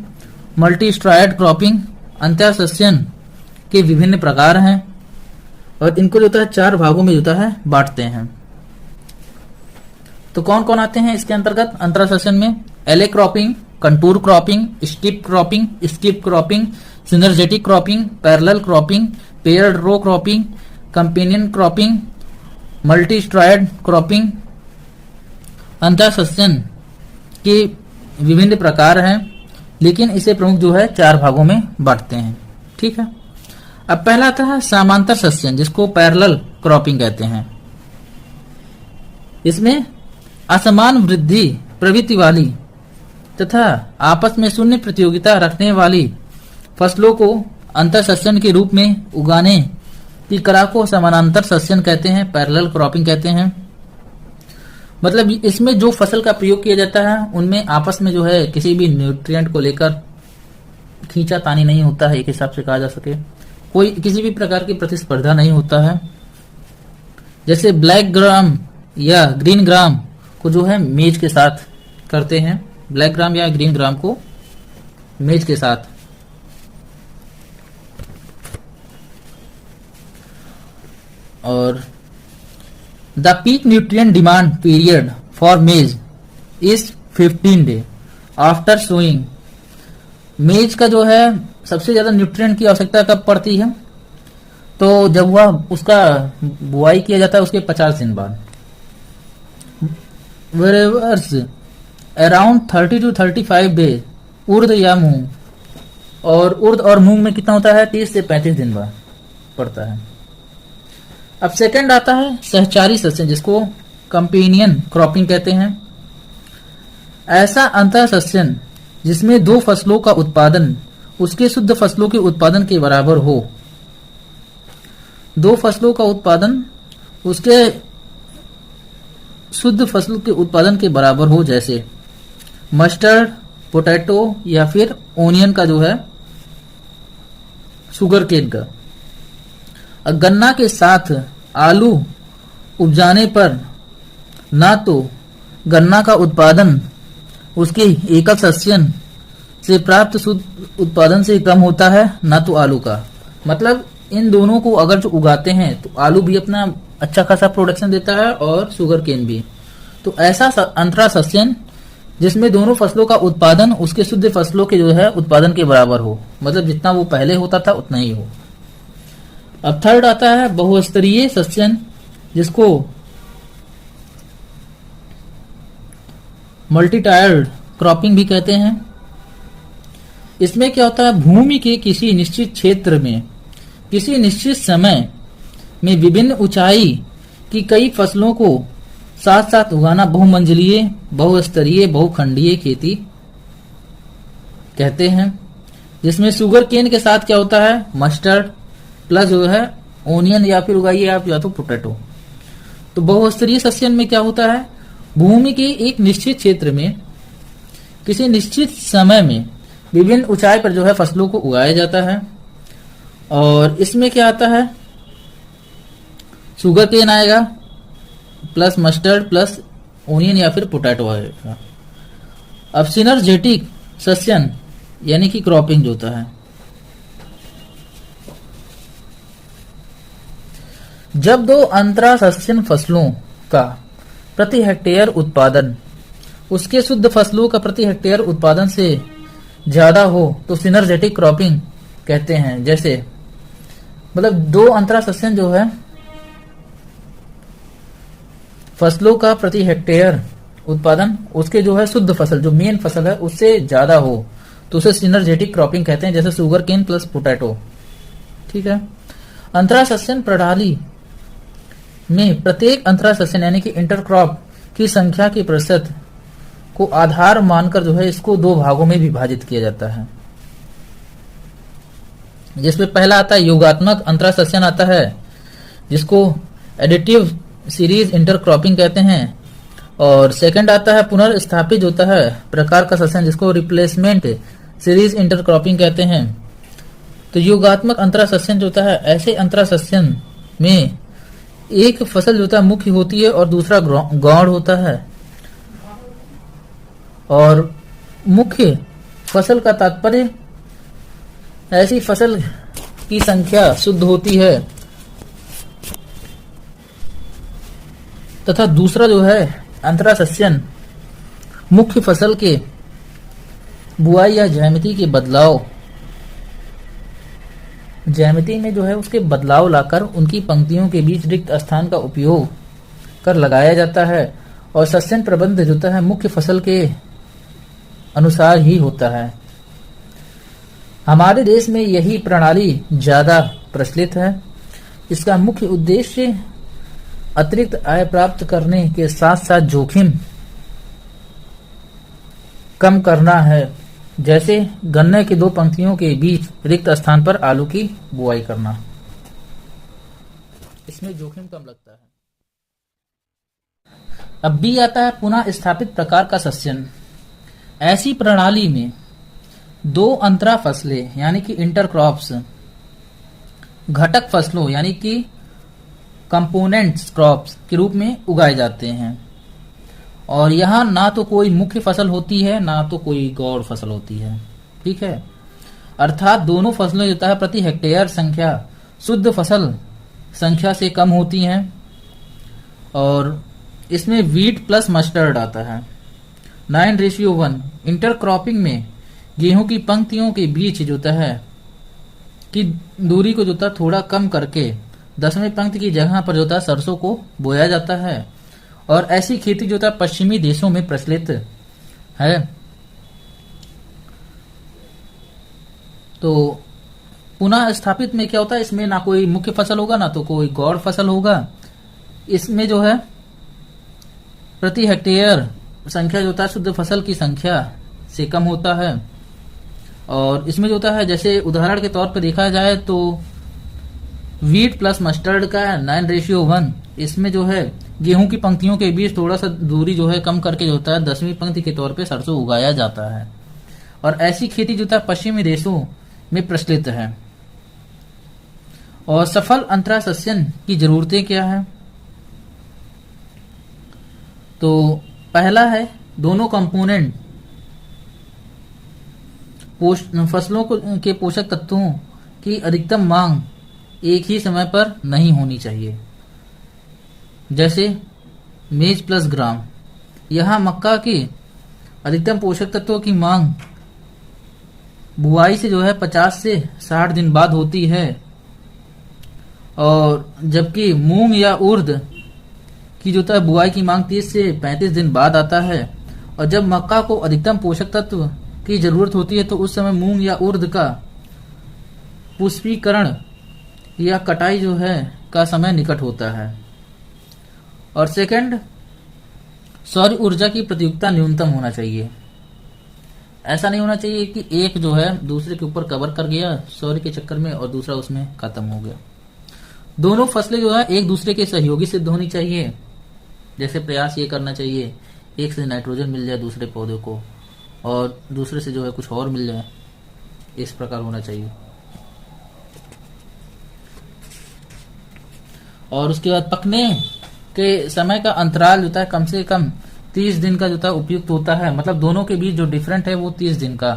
multi stride cropping. अंतःसस्यन के विभिन्न प्रकार हैं और इनको जो होता है 4 भागों में जो होता है बांटते हैं। तो कौन कौन आते हैं इसके अंतर्गत अंतःसस्यन में? Alley cropping, contour cropping, strip cropping, skip cropping, synergetic cropping, parallel cropping, paired row cropping, companion cropping, multi stride cropping. अंतःसस्यन के विभिन्न प्रकार हैं, लेकिन इसे प्रमुख जो है 4 भागों में बांटते हैं। ठीक है, अब पहला आता है समांतर सस्यन, जिसको पैरेलल क्रॉपिंग कहते हैं। इसमें असमान वृद्धि प्रवृत्ति वाली तथा आपस में शून्य प्रतियोगिता रखने वाली फसलों को अंतःसस्यन के रूप में उगाने की कला को समानांतर सस्यन कहते हैं, पैरेलल क्रॉपिंग कहते हैं। मतलब इसमें जो फसल का प्रयोग किया जाता है उनमें आपस में जो है किसी भी न्यूट्रिएंट को लेकर खींचातानी नहीं होता है, एक हिसाब से कहा जा सके, कोई किसी भी प्रकार की प्रतिस्पर्धा नहीं होता है। जैसे ब्लैक ग्राम या ग्रीन ग्राम को जो है मेज के साथ करते हैं, ब्लैक ग्राम या ग्रीन ग्राम को मेज के साथ। और the peak nutrient demand period for मेज इज 15 डे आफ्टर सोइंग। मेज का जो है सबसे ज्यादा न्यूट्रिएंट की आवश्यकता कब पड़ती है? तो जब वह उसका बुआई किया जाता है उसके 50 दिन बाद। वेरेवर्स अराउंड 30 to 35 डेज उर्द या मूंग, और उर्द और मूंग में कितना होता है 30 से 35 दिन बाद पड़ता है। अब सेकंड आता है सहचारी सस्यन, जिसको कंपेनियन क्रॉपिंग कहते हैं। ऐसा अंतःसस्यन जिसमें 2 फसलों का उत्पादन उसके शुद्ध फसलों के उत्पादन के बराबर हो। 2 फसलों का उत्पादन उसके शुद्ध फसल के उत्पादन के बराबर हो, जैसे मस्टर्ड, पोटैटो या फिर ओनियन का जो है शुगर केन का। गन्ना के साथ आलू उपजाने पर ना तो गन्ना का उत्पादन उसके एकल सस्यन से प्राप्त शुद्ध उत्पादन से कम होता है, ना तो आलू का। मतलब इन दोनों को अगर जो उगाते हैं तो आलू भी अपना अच्छा खासा प्रोडक्शन देता है और शुगर केन भी। तो ऐसा अंतरा सस्यन जिसमें दोनों फसलों का उत्पादन उसके शुद्ध फसलों के जो है उत्पादन के बराबर हो, मतलब जितना वो पहले होता था उतना ही हो। अब थर्ड आता है बहुस्तरीय सस्यन, जिसको मल्टी-टायर्ड क्रॉपिंग भी कहते हैं। इसमें क्या होता है, भूमि के किसी निश्चित क्षेत्र में किसी निश्चित समय में विभिन्न ऊंचाई की कई फसलों को साथ साथ उगाना बहुमंजिलीय, बहुस्तरीय, बहुखंडीय खेती कहते हैं, जिसमें शुगर केन के साथ क्या होता है, मस्टर्ड प्लस जो है ओनियन या फिर उगाइए आप या तो पोटैटो। तो बहुस्तरीय सस्यन में क्या होता है, भूमि के एक निश्चित क्षेत्र में किसी निश्चित समय में विभिन्न ऊंचाई पर जो है फसलों को उगाया जाता है। और इसमें क्या आता है, शुगर केन आएगा प्लस मस्टर्ड प्लस ओनियन या फिर पोटैटो आएगा। अब सिनर्जेटिक सस्यन यानी कि क्रॉपिंग जो होता है, जब दो अंतरा सस्यन फसलों का प्रति हेक्टेयर उत्पादन उसके शुद्ध फसलों का प्रति हेक्टेयर उत्पादन से ज्यादा हो तो सिनर्जेटिक क्रॉपिंग कहते हैं। जैसे मतलब दो अंतरा सस्यन जो है फसलों का प्रति हेक्टेयर उत्पादन उसके जो है शुद्ध फसल जो मेन फसल है उससे ज्यादा हो तो उसे सिनर्जेटिक क्रॉपिंग कहते हैं, जैसे शुगर केन प्लस पोटैटो। ठीक है। अंतरा सस्यन प्रणाली में प्रत्येक अंतरा सस्यन यानी कि इंटरक्रॉप की संख्या के प्रतिशत को आधार मानकर जो है इसको दो भागों में विभाजित किया जाता है, जिसमें पहला आता है योगात्मक अंतरा सस्यन आता है, जिसको एडिटिव सीरीज इंटरक्रॉपिंग कहते हैं। और सेकंड आता है पुनर्स्थापित होता है प्रकार का सस्यन, जिसको रिप्लेसमेंट सीरीज इंटरक्रॉपिंग कहते हैं। तो योगात्मक अंतरा सस्यन जो होता है, ऐसे अंतरा सस्यन में एक फसल जो होता है मुख्य होती है और दूसरा गौण होता है। और मुख्य फसल का तात्पर्य ऐसी फसल की संख्या शुद्ध होती है तथा दूसरा जो है अंतरा सस्यन मुख्य फसल के बुआई या ज्यामिति के बदलाव, ज्यामिति में जो है उसके बदलाव लाकर उनकी पंक्तियों के बीच रिक्त स्थान का उपयोग कर लगाया जाता है। और सस्यन प्रबंध जो होता है मुख्य फसल के अनुसार ही होता है। हमारे देश में यही प्रणाली ज्यादा प्रचलित है। इसका मुख्य उद्देश्य अतिरिक्त आय प्राप्त करने के साथ साथ जोखिम कम करना है, जैसे गन्ने की दो पंक्तियों के बीच रिक्त स्थान पर आलू की बुआई करना। इसमें जोखिम कम लगता है। अब बी आता है पुनः स्थापित प्रकार का सस्यन। ऐसी प्रणाली में दो अंतरा फसलें यानी कि इंटरक्रॉप्स घटक फसलों यानी कि कंपोनेंट्स क्रॉप्स के रूप में उगाए जाते हैं। और यहाँ ना तो कोई मुख्य फसल होती है ना तो कोई गौण फसल होती है। ठीक है। अर्थात दोनों फसलें जो है प्रति हेक्टेयर संख्या शुद्ध फसल संख्या से कम होती हैं। और इसमें वीट प्लस मस्टर्ड आता है 9:1। इंटरक्रॉपिंग में गेहूं की पंक्तियों के बीच जो है की दूरी को जो था थोड़ा कम करके 10वीं पंक्ति की जगह पर जो था सरसों को बोया जाता है। और ऐसी खेती जो था पश्चिमी देशों में प्रचलित है। तो पुनः स्थापित में क्या होता है, इसमें ना कोई मुख्य फसल होगा ना तो कोई गौण फसल होगा। इसमें जो है प्रति हेक्टेयर संख्या जो होता है शुद्ध फसल की संख्या से कम होता है। और इसमें जो होता है जैसे उदाहरण के तौर पर देखा जाए तो वीट प्लस मस्टर्ड का 9:1। इसमें जो है गेहूं की पंक्तियों के बीच थोड़ा सा दूरी जो है कम करके जो होता है 10वीं पंक्ति के तौर पे सरसों उगाया जाता है। और ऐसी खेती जो होता है पश्चिमी देशों में प्रचलित है। और सफल अंतरा सस्यन की जरूरतें क्या है, तो पहला है दोनों कंपोनेंट फसलों के पोषक तत्वों की अधिकतम मांग एक ही समय पर नहीं होनी चाहिए। जैसे मेज प्लस ग्राम, यहाँ मक्का की अधिकतम पोषक तत्वों की मांग बुआई से जो है 50 से 60 दिन बाद होती है। और जबकि मूंग या उर्द की जो है बुआई की मांग 30 से 35 दिन बाद आता है। और जब मक्का को अधिकतम पोषक तत्व की जरूरत होती है तो उस समय मूंग या उर्द का पुष्पीकरण या कटाई जो है का समय निकट होता है। और सेकंड, सौर ऊर्जा की प्रयुक्तता न्यूनतम होना चाहिए। ऐसा नहीं होना चाहिए कि एक जो है दूसरे के ऊपर कवर कर गया सौर्य के चक्कर में और दूसरा उसमें खत्म हो गया। दोनों फसलें जो है एक दूसरे के सहयोगी सिद्ध होनी चाहिए। जैसे प्रयास ये करना चाहिए एक से नाइट्रोजन मिल जाए दूसरे पौधे को और दूसरे से जो है कुछ और मिल जाए, इस प्रकार होना चाहिए। और उसके बाद पकने के समय का अंतराल जो है कम से कम 30 दिन का जो था उपयुक्त होता है। मतलब दोनों के बीच जो डिफरेंट है वो 30 दिन का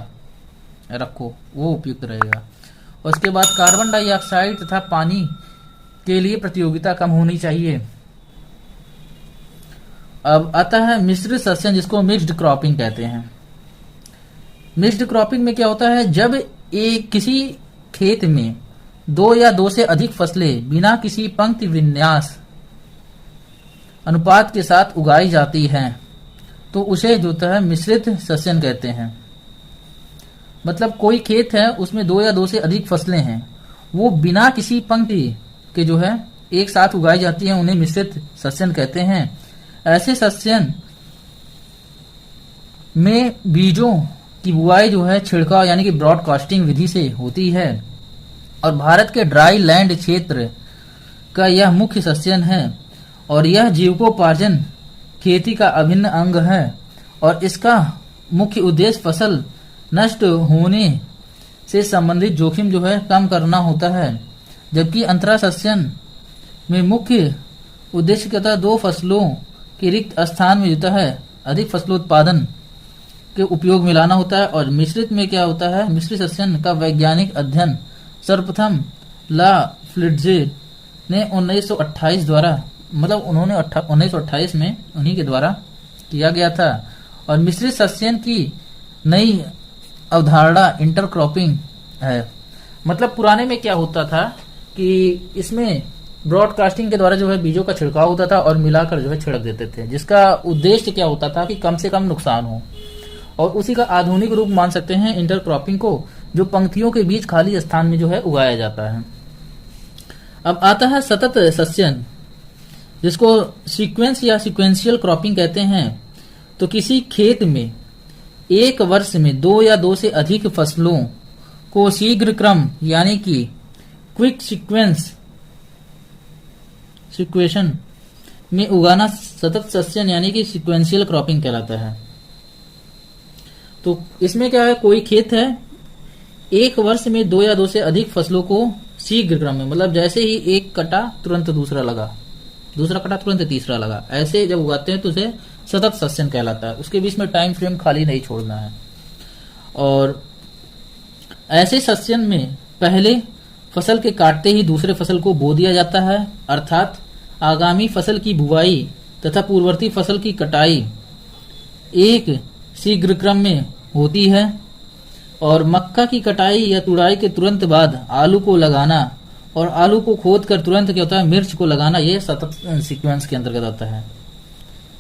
रखो, वो उपयुक्त रहेगा। और उसके बाद कार्बन डाइऑक्साइड तथा पानी के लिए प्रतियोगिता कम होनी चाहिए। अब आता है मिश्रित सस्यन, जिसको मिक्स्ड क्रॉपिंग कहते हैं। मिक्स्ड क्रॉपिंग में क्या होता है, जब एक किसी खेत में 2 या 2 से अधिक फसलें बिना किसी पंक्ति विन्यास अनुपात के साथ उगाई जाती हैं तो उसे जो है मिश्रित सस्यन कहते हैं। मतलब कोई खेत है उसमें 2 या 2 से अधिक फसलें हैं, वो बिना किसी पंक्ति के जो है एक साथ उगाई जाती हैं, उन्हें मिश्रित सस्यन कहते हैं। ऐसे सस्यन में बीजों की बुआई जो है छिड़काव यानी कि ब्रॉडकास्टिंग विधि से होती है। और भारत के ड्राई लैंड क्षेत्र का यह मुख्य सस्यन है और यह जीविकोपार्जन खेती का अभिन्न अंग है। और इसका मुख्य उद्देश्य फसल नष्ट होने से संबंधित जोखिम जो है कम करना होता है। जबकि अंतरा सस्यन में मुख्य उद्देश्य क्या था, 2 फसलों के रिक्त स्थान में जो है अधिक फसलोत्पादन के उपयोग में लाना होता है। और मिश्रित में क्या होता है, मिश्रित सस्यन का वैज्ञानिक अध्ययन सर्वप्रथम ला फ्लिट्जे ने 1928 द्वारा, मतलब उन्होंने 1928 में उन्हीं के द्वारा किया गया था। और मिश्रित सस्यन की नई अवधारणा इंटरक्रॉपिंग है। मतलब पुराने में क्या होता था कि इसमें ब्रॉडकास्टिंग के द्वारा जो है बीजों का छिड़काव होता था और मिलाकर जो है छिड़क देते थे, जिसका उद्देश्य क्या होता था कि कम से कम नुकसान हो। और उसी का आधुनिक रूप मान सकते हैं इंटरक्रॉपिंग को, जो पंक्तियों के बीच खाली स्थान में जो है उगाया जाता है। अब आता है सतत सस्यन, जिसको सीक्वेंस या सीक्वेंशियल क्रॉपिंग कहते हैं। तो किसी खेत में एक वर्ष में 2 या 2 से अधिक फसलों को शीघ्र क्रम यानी कि क्विक सिक्वेशन में उगाना सतत सस्यन यानी कि सीक्वेंशियल क्रॉपिंग कहलाता है। तो इसमें क्या है, कोई खेत है, एक वर्ष में 2 या 2 से अधिक फसलों को शीघ्र क्रम में, मतलब जैसे ही एक कटा तुरंत दूसरा लगा, दूसरा कटा तुरंत तीसरा लगा, ऐसे जब उगाते हैं तो उसे सतत सस्यन कहलाता है। उसके बीच में टाइम फ्रेम खाली नहीं छोड़ना है। और ऐसे सस्यन में पहले फसल के काटते ही दूसरे फसल को बो दिया जाता है, अर्थात आगामी फसल की बुवाई तथा पूर्ववर्ती फसल की कटाई एक शीघ्र क्रम में होती है। और मक्का की कटाई या तुड़ाई के तुरंत बाद आलू को लगाना और आलू को खोद कर तुरंत क्या होता है मिर्च को लगाना, ये सतत सीक्वेंस के अंतर्गत आता है।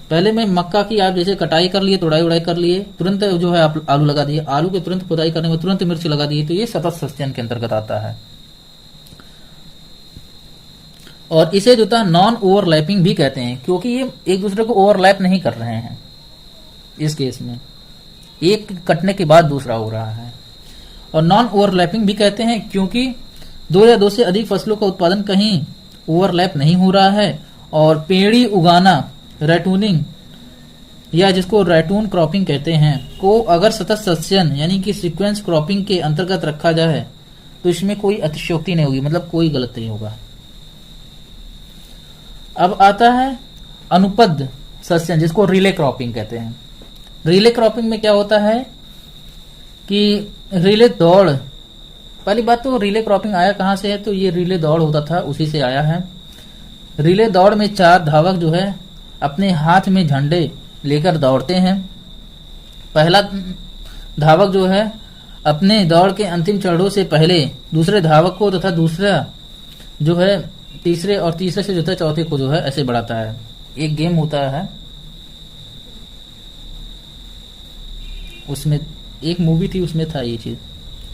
पहले में मक्का की आप जैसे कटाई कर लिए, तुड़ाई उड़ाई कर लिए, तुरंत जो है आप आलू लगा दिए, आलू के तुरंत खुदाई करने में तुरंत मिर्च लगा दिए, तो ये सतत सस्यन के अंतर्गत आता है। और इसे जो था नॉन ओवरलैपिंग भी कहते हैं, क्योंकि ये एक दूसरे को ओवरलैप नहीं कर रहे हैं। इस केस में एक कटने के बाद दूसरा हो रहा है। और नॉन ओवरलैपिंग भी कहते हैं क्योंकि 2 या 2 से अधिक फसलों का उत्पादन कहीं ओवरलैप नहीं हो रहा है। और पेड़ी उगाना, रैटूनिंग या जिसको रैटून क्रॉपिंग कहते हैं, को अगर सतत सस्यन यानी कि सीक्वेंस क्रॉपिंग के अंतर्गत रखा जाए तो इसमें कोई अतिशयोक्ति नहीं होगी, मतलब कोई गलत नहीं होगा। अब आता है अनुपद सस्यन, जिसको रिले क्रॉपिंग कहते हैं। रिले क्रॉपिंग में क्या होता है कि रिले दौड़, पहली बात तो रिले क्रॉपिंग आया कहां से है, तो ये रिले दौड़ होता था उसी से आया है। रिले दौड़ में 4 धावक जो है अपने हाथ में झंडे लेकर दौड़ते हैं। पहला धावक जो है अपने दौड़ के अंतिम चरणों से पहले दूसरे धावक को तथा दूसरा जो है तीसरे और तीसरे से जो है चौथे को जो है ऐसे बढ़ाता है। एक गेम होता है, उसमें एक मूवी थी, उसमें था ये चीज,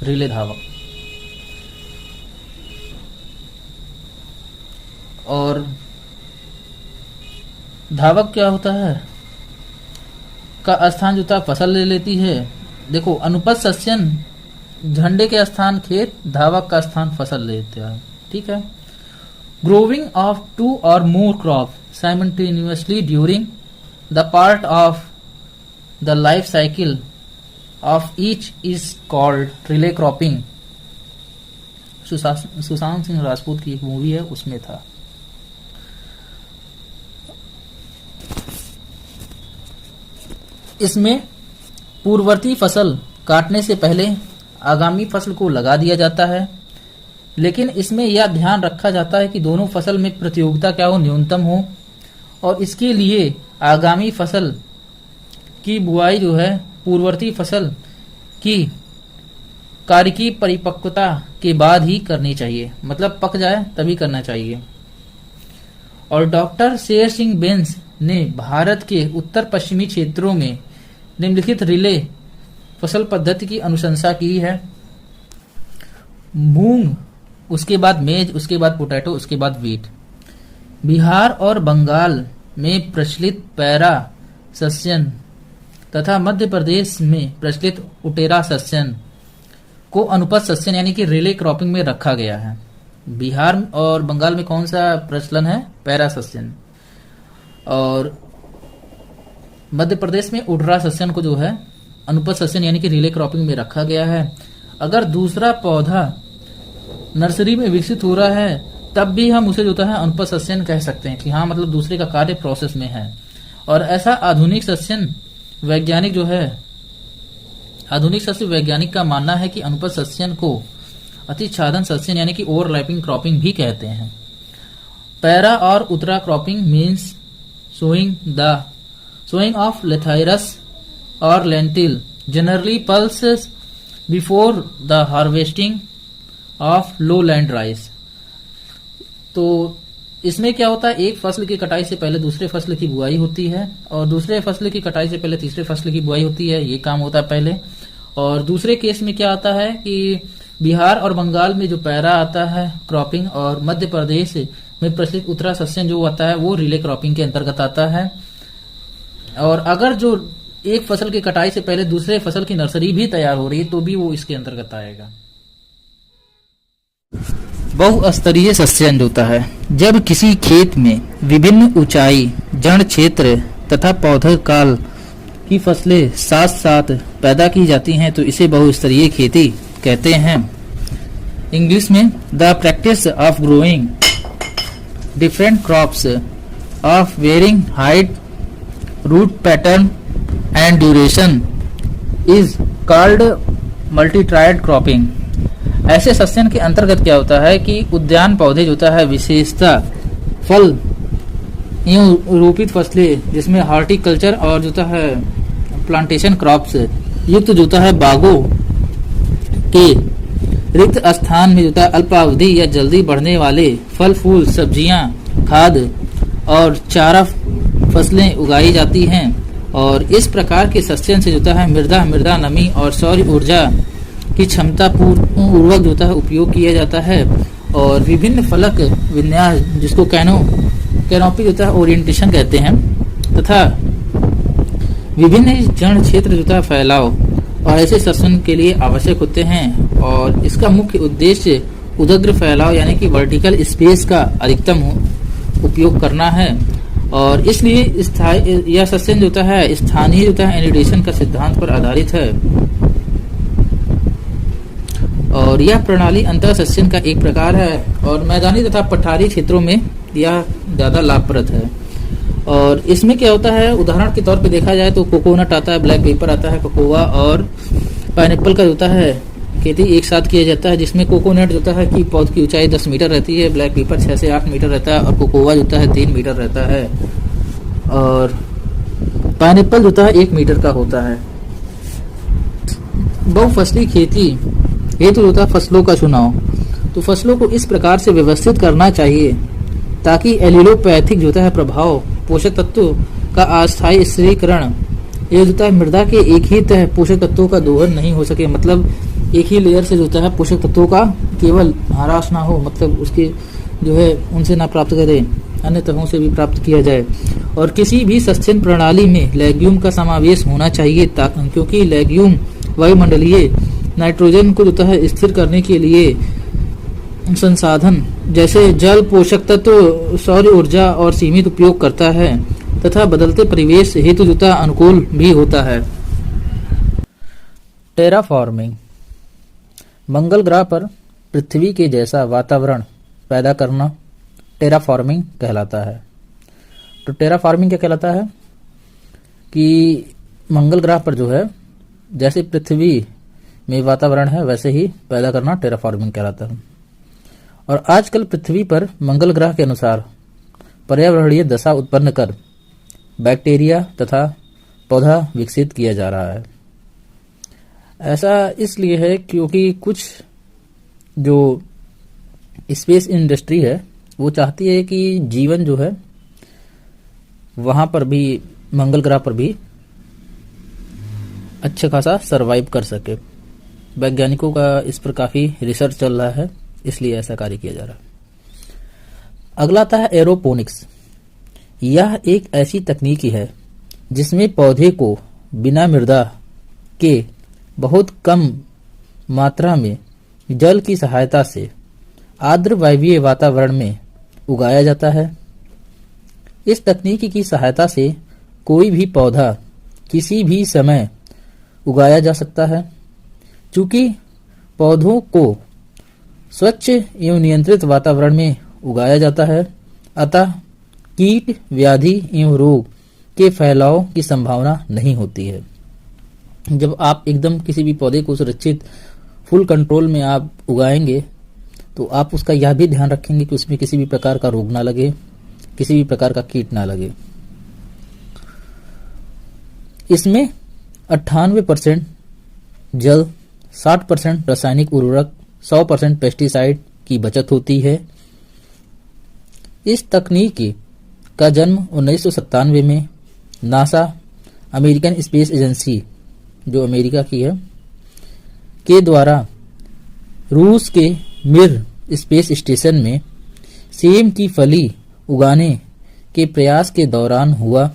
रिले धावक। और धावक क्या होता है का स्थान जो था फसल ले लेती है देखो अनुपद सस्यन झंडे के स्थान खेत, धावक का स्थान फसल लेते हैं, ठीक है। Growing of 2 or more crop simultaneously during the part of the life cycle of each is called relay cropping. Sushant Singh Rajput की एक मूवी है, उसमें था। इसमें पूर्ववर्ती फसल काटने से पहले आगामी फसल को लगा दिया जाता है, लेकिन इसमें यह ध्यान रखा जाता है कि दोनों फसल में प्रतियोगिता क्या हो, न्यूनतम हो, और इसके लिए आगामी फसल की बुआई जो है पूर्ववर्ती फसल की कार्यकी परिपक्वता के बाद ही करनी चाहिए, मतलब पक जाए तभी करना चाहिए। और डॉक्टर शेर सिंह बेंस ने भारत के उत्तर पश्चिमी क्षेत्रों में निम्नलिखित रिले फसल पद्धति की अनुशंसा की है। मूंग, उसके बाद मेज, उसके बाद पोटैटो, उसके बाद वीट। बिहार और बंगाल में प्रचलित पैरा सस्यन तथा मध्य प्रदेश में प्रचलित उटेरा सस्यन को अनुपद सस्यन यानी कि रिले क्रॉपिंग में रखा गया है। बिहार और बंगाल में कौन सा प्रचलन है? पैरा सस्यन। और मध्य प्रदेश में उटेरा सस्यन को जो है अनुपद सस्यन यानी कि रिले क्रॉपिंग में रखा गया है। अगर दूसरा पौधा नर्सरी में विकसित हो रहा है तब भी हम उसे जो है अनुपद सस्यन कह सकते हैं कि हाँ, मतलब दूसरे का कार्य प्रोसेस में है। और ऐसा आधुनिक सस्यन वैज्ञानिक जो है, आधुनिक सस्य वैज्ञानिक का मानना है कि अनुपद सस्यन को अतिच्छादन सस्यन यानी कि ओवरलैपिंग क्रॉपिंग भी कहते हैं। पैरा और उतरा क्रॉपिंग मीन्स sowing of लेथाइरस और lentil generally pulses before the harvesting of lowland rice। तो इसमें क्या होता है, एक फसल की कटाई से पहले दूसरे फसल की बुआई होती है और दूसरे फसल की कटाई से पहले तीसरे फसल की बुआई होती है, ये काम होता है पहले। और दूसरे केस में क्या आता है कि बिहार और बंगाल में जो पैरा आता है क्रॉपिंग और मध्य प्रदेश में प्रचलित उत्तरा सस्यन जो आता है वो रिले क्रॉपिंग के अंतर्गत आता है। और अगर जो एक फसल की कटाई से पहले दूसरे फसल की नर्सरी भी तैयार हो रही है तो भी वो इसके अंतर्गत आएगा। बहुस्तरीय सस्यन जो होता है, जब किसी खेत में विभिन्न ऊंचाई, जड़ क्षेत्र तथा पौधा काल की फसलें साथ साथ पैदा की जाती हैं तो इसे बहुस्तरीय खेती कहते हैं। इंग्लिश में the practice of growing different crops of varying height, root pattern and duration is called multitiered cropping. ऐसे सस्यन के अंतर्गत क्या होता है कि उद्यान पौधे जो होता है विशेषता फल एवं रोपित फसलें जिसमें हॉर्टिकल्चर और जो होता है प्लांटेशन क्रॉप्स युक्त जो होता है बागों के रिक्त स्थान में जो होता है अल्पावधि या जल्दी बढ़ने वाले फल फूल सब्जियां, खाद और चारा फसलें उगाई जाती हैं। और इस प्रकार के सस्यन से जो होता है मृदा नमी और सौर ऊर्जा की क्षमता पूर्वक जो है उपयोग किया जाता है। और विभिन्न फलक विन्यास जिसको कैनोपी होता है ओरिएंटेशन कहते हैं, तथा विभिन्न जड़ क्षेत्र जो है फैलाव और ऐसे सस्यन के लिए आवश्यक होते हैं। और इसका मुख्य उद्देश्य उदग्र फैलाव यानी कि वर्टिकल स्पेस का अधिकतम उपयोग करना है। और इसलिए यह सस्यन जो होता है स्थानीय जो है एनिडेशन का सिद्धांत पर आधारित है। और यह प्रणाली अंतर सस्यन का एक प्रकार है और मैदानी तथा पठारी क्षेत्रों में यह ज्यादा लाभप्रद है। और इसमें क्या होता है, उदाहरण के तौर पे देखा जाए तो कोकोनट आता है, ब्लैक पेपर आता है, कोकोआ और पाइनएप्पल का होता है खेती एक साथ किया जाता है, जिसमें कोकोनट होता है कि पौध की ऊंचाई 10 मीटर रहती है, ब्लैक पेपर 6 से 8 मीटर रहता है और कोकोआ होता है 3 मीटर रहता है और पाइनएप्पल होता है 1 मीटर का होता है। बहुफसली खेती हेतु होता है फसलों का चुनाव। तो फसलों को इस प्रकार से व्यवस्थित करना चाहिए ताकि एलिलोपैथिक जो है प्रभाव पोषक तत्वों का अस्थायी स्थिरीकरण ये जो है मृदा के एक ही तह पोषक तत्वों का दोहन नहीं हो सके, मतलब एक ही लेयर से जो है पोषक तत्वों का केवल ह्रास ना हो, मतलब उसके जो है उनसे ना प्राप्त करें, अन्य तहों से भी प्राप्त किया जाए। और किसी भी सस्यन प्रणाली में लेग्यूम का समावेश होना चाहिए क्योंकि लेग्यूम वायुमंडलीय नाइट्रोजन को होता है स्थिर करने के लिए संसाधन जैसे जल, पोषक तत्व, सौर ऊर्जा और सीमित उपयोग करता है तथा बदलते परिवेश हेतु जुता अनुकूल भी होता है। टेराफॉर्मिंग मंगल ग्रह पर पृथ्वी के जैसा वातावरण पैदा करना टेराफॉर्मिंग कहलाता है। तो टेराफॉर्मिंग क्या कहलाता है कि मंगल ग्रह पर जो है जैसे पृथ्वी में वातावरण है वैसे ही पैदा करना टेराफॉर्मिंग कहलाता है। और आजकल पृथ्वी पर मंगल ग्रह के अनुसार पर्यावरणीय दशा उत्पन्न कर बैक्टीरिया तथा पौधा विकसित किया जा रहा है। ऐसा इसलिए है क्योंकि कुछ जो स्पेस इंडस्ट्री है वो चाहती है कि जीवन जो है वहां पर भी, मंगल ग्रह पर भी अच्छा खासा सरवाइव कर सके। वैज्ञानिकों का इस पर काफी रिसर्च चल रहा है, इसलिए ऐसा कार्य किया जा रहा है। अगला आता है एरोपोनिक्स। यह एक ऐसी तकनीकी है जिसमें पौधे को बिना मृदा के बहुत कम मात्रा में जल की सहायता से आर्द्र वायवीय वातावरण में उगाया जाता है। इस तकनीक की सहायता से कोई भी पौधा किसी भी समय उगाया जा सकता है। चूंकि पौधों को स्वच्छ एवं नियंत्रित वातावरण में उगाया जाता है, अतः कीट, व्याधि एवं रोग के फैलाव की संभावना नहीं होती है। जब आप एकदम किसी भी पौधे को सुरक्षित फुल कंट्रोल में आप उगाएंगे तो आप उसका यह भी ध्यान रखेंगे कि उसमें किसी भी प्रकार का रोग ना लगे, किसी भी प्रकार का कीट ना लगे। इसमें 98% जल, 60% रासायनिक उर्वरक, 100% पेस्टिसाइड की बचत होती है। इस तकनीक का जन्म 1997 में नासा, अमेरिकन स्पेस एजेंसी जो अमेरिका की है, के द्वारा रूस के मिर स्पेस स्टेशन में सेम की फली उगाने के प्रयास के दौरान हुआ।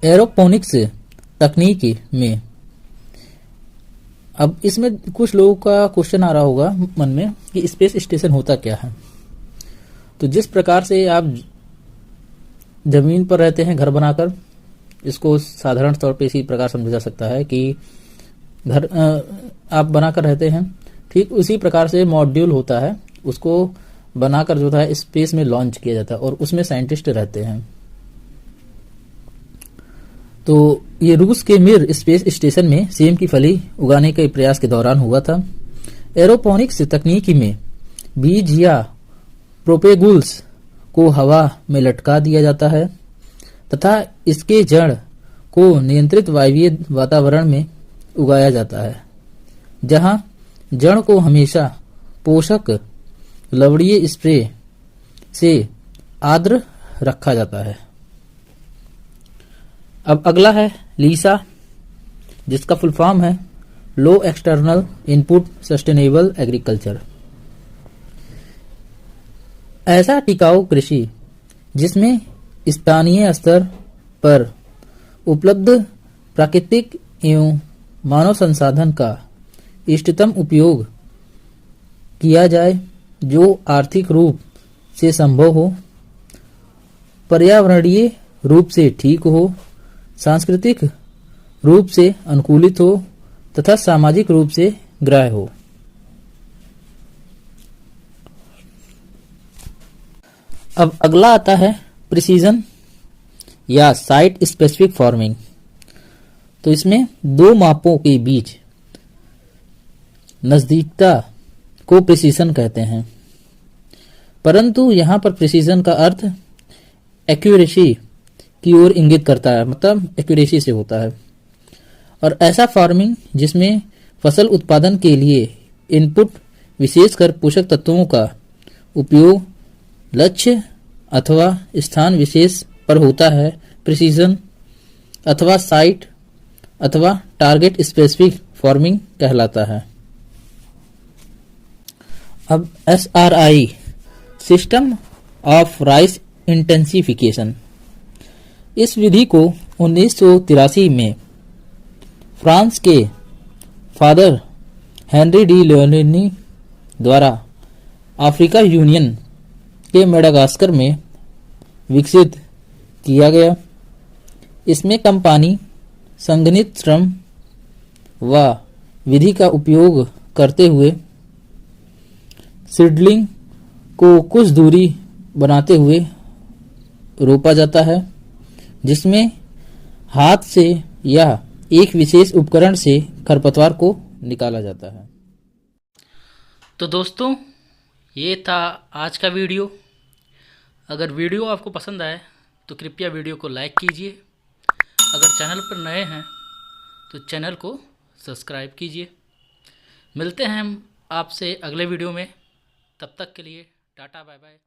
एरोपोनिक्स तकनीकी में अब इसमें कुछ लोगों का क्वेश्चन आ रहा होगा मन में कि स्पेस स्टेशन होता क्या है। तो जिस प्रकार से आप जमीन पर रहते हैं घर बनाकर, इसको साधारण तौर पे इसी प्रकार समझा जा सकता है कि घर आप बनाकर रहते हैं, ठीक उसी प्रकार से मॉड्यूल होता है, उसको बनाकर जो है स्पेस में लॉन्च किया जाता है और उसमें साइंटिस्ट रहते हैं। तो ये रूस के मिर स्पेस स्टेशन में सेम की फली उगाने के प्रयास के दौरान हुआ था। एरोपोनिक्स तकनीकी में बीज या प्रोपेगुल्स को हवा में लटका दिया जाता है तथा इसके जड़ को नियंत्रित वायवीय वातावरण में उगाया जाता है, जहां जड़ को हमेशा पोषक लवणीय स्प्रे से आर्द्र रखा जाता है। अब अगला है लीसा, जिसका फुल फॉर्म है लो एक्सटर्नल इनपुट सस्टेनेबल एग्रीकल्चर। ऐसा टिकाऊ कृषि जिसमें स्थानीय स्तर पर उपलब्ध प्राकृतिक एवं मानव संसाधन का इष्टतम उपयोग किया जाए, जो आर्थिक रूप से संभव हो, पर्यावरणीय रूप से ठीक हो, सांस्कृतिक रूप से अनुकूलित हो तथा सामाजिक रूप से ग्राह्य हो। अब अगला आता है प्रिसीजन या साइट स्पेसिफिक फार्मिंग। तो इसमें दो मापों के बीच नजदीकता को प्रिसीजन कहते हैं, परंतु यहां पर प्रिसीजन का अर्थ एक्यूरेसी की ओर इंगित करता है, मतलब एक्यूरेसी से होता है। और ऐसा फार्मिंग जिसमें फसल उत्पादन के लिए इनपुट विशेषकर पोषक तत्वों का उपयोग लक्ष्य अथवा स्थान विशेष पर होता है, प्रिसीजन अथवा साइट अथवा टारगेट स्पेसिफिक फार्मिंग कहलाता है। अब SRI system of rice intensification, इस विधि को 1983 में फ्रांस के फादर हेनरी डी लियोनी द्वारा अफ्रीका यूनियन के मेडागास्कर में विकसित किया गया। इसमें कम पानी, संघनित श्रम व विधि का उपयोग करते हुए सीडलिंग को कुछ दूरी बनाते हुए रोपा जाता है, जिसमें हाथ से या एक विशेष उपकरण से खरपतवार को निकाला जाता है। तो दोस्तों, ये था आज का वीडियो। अगर वीडियो आपको पसंद आए तो कृपया वीडियो को लाइक कीजिए। अगर चैनल पर नए हैं तो चैनल को सब्सक्राइब कीजिए। मिलते हैं हम आपसे अगले वीडियो में। तब तक के लिए टाटा बाय बाय।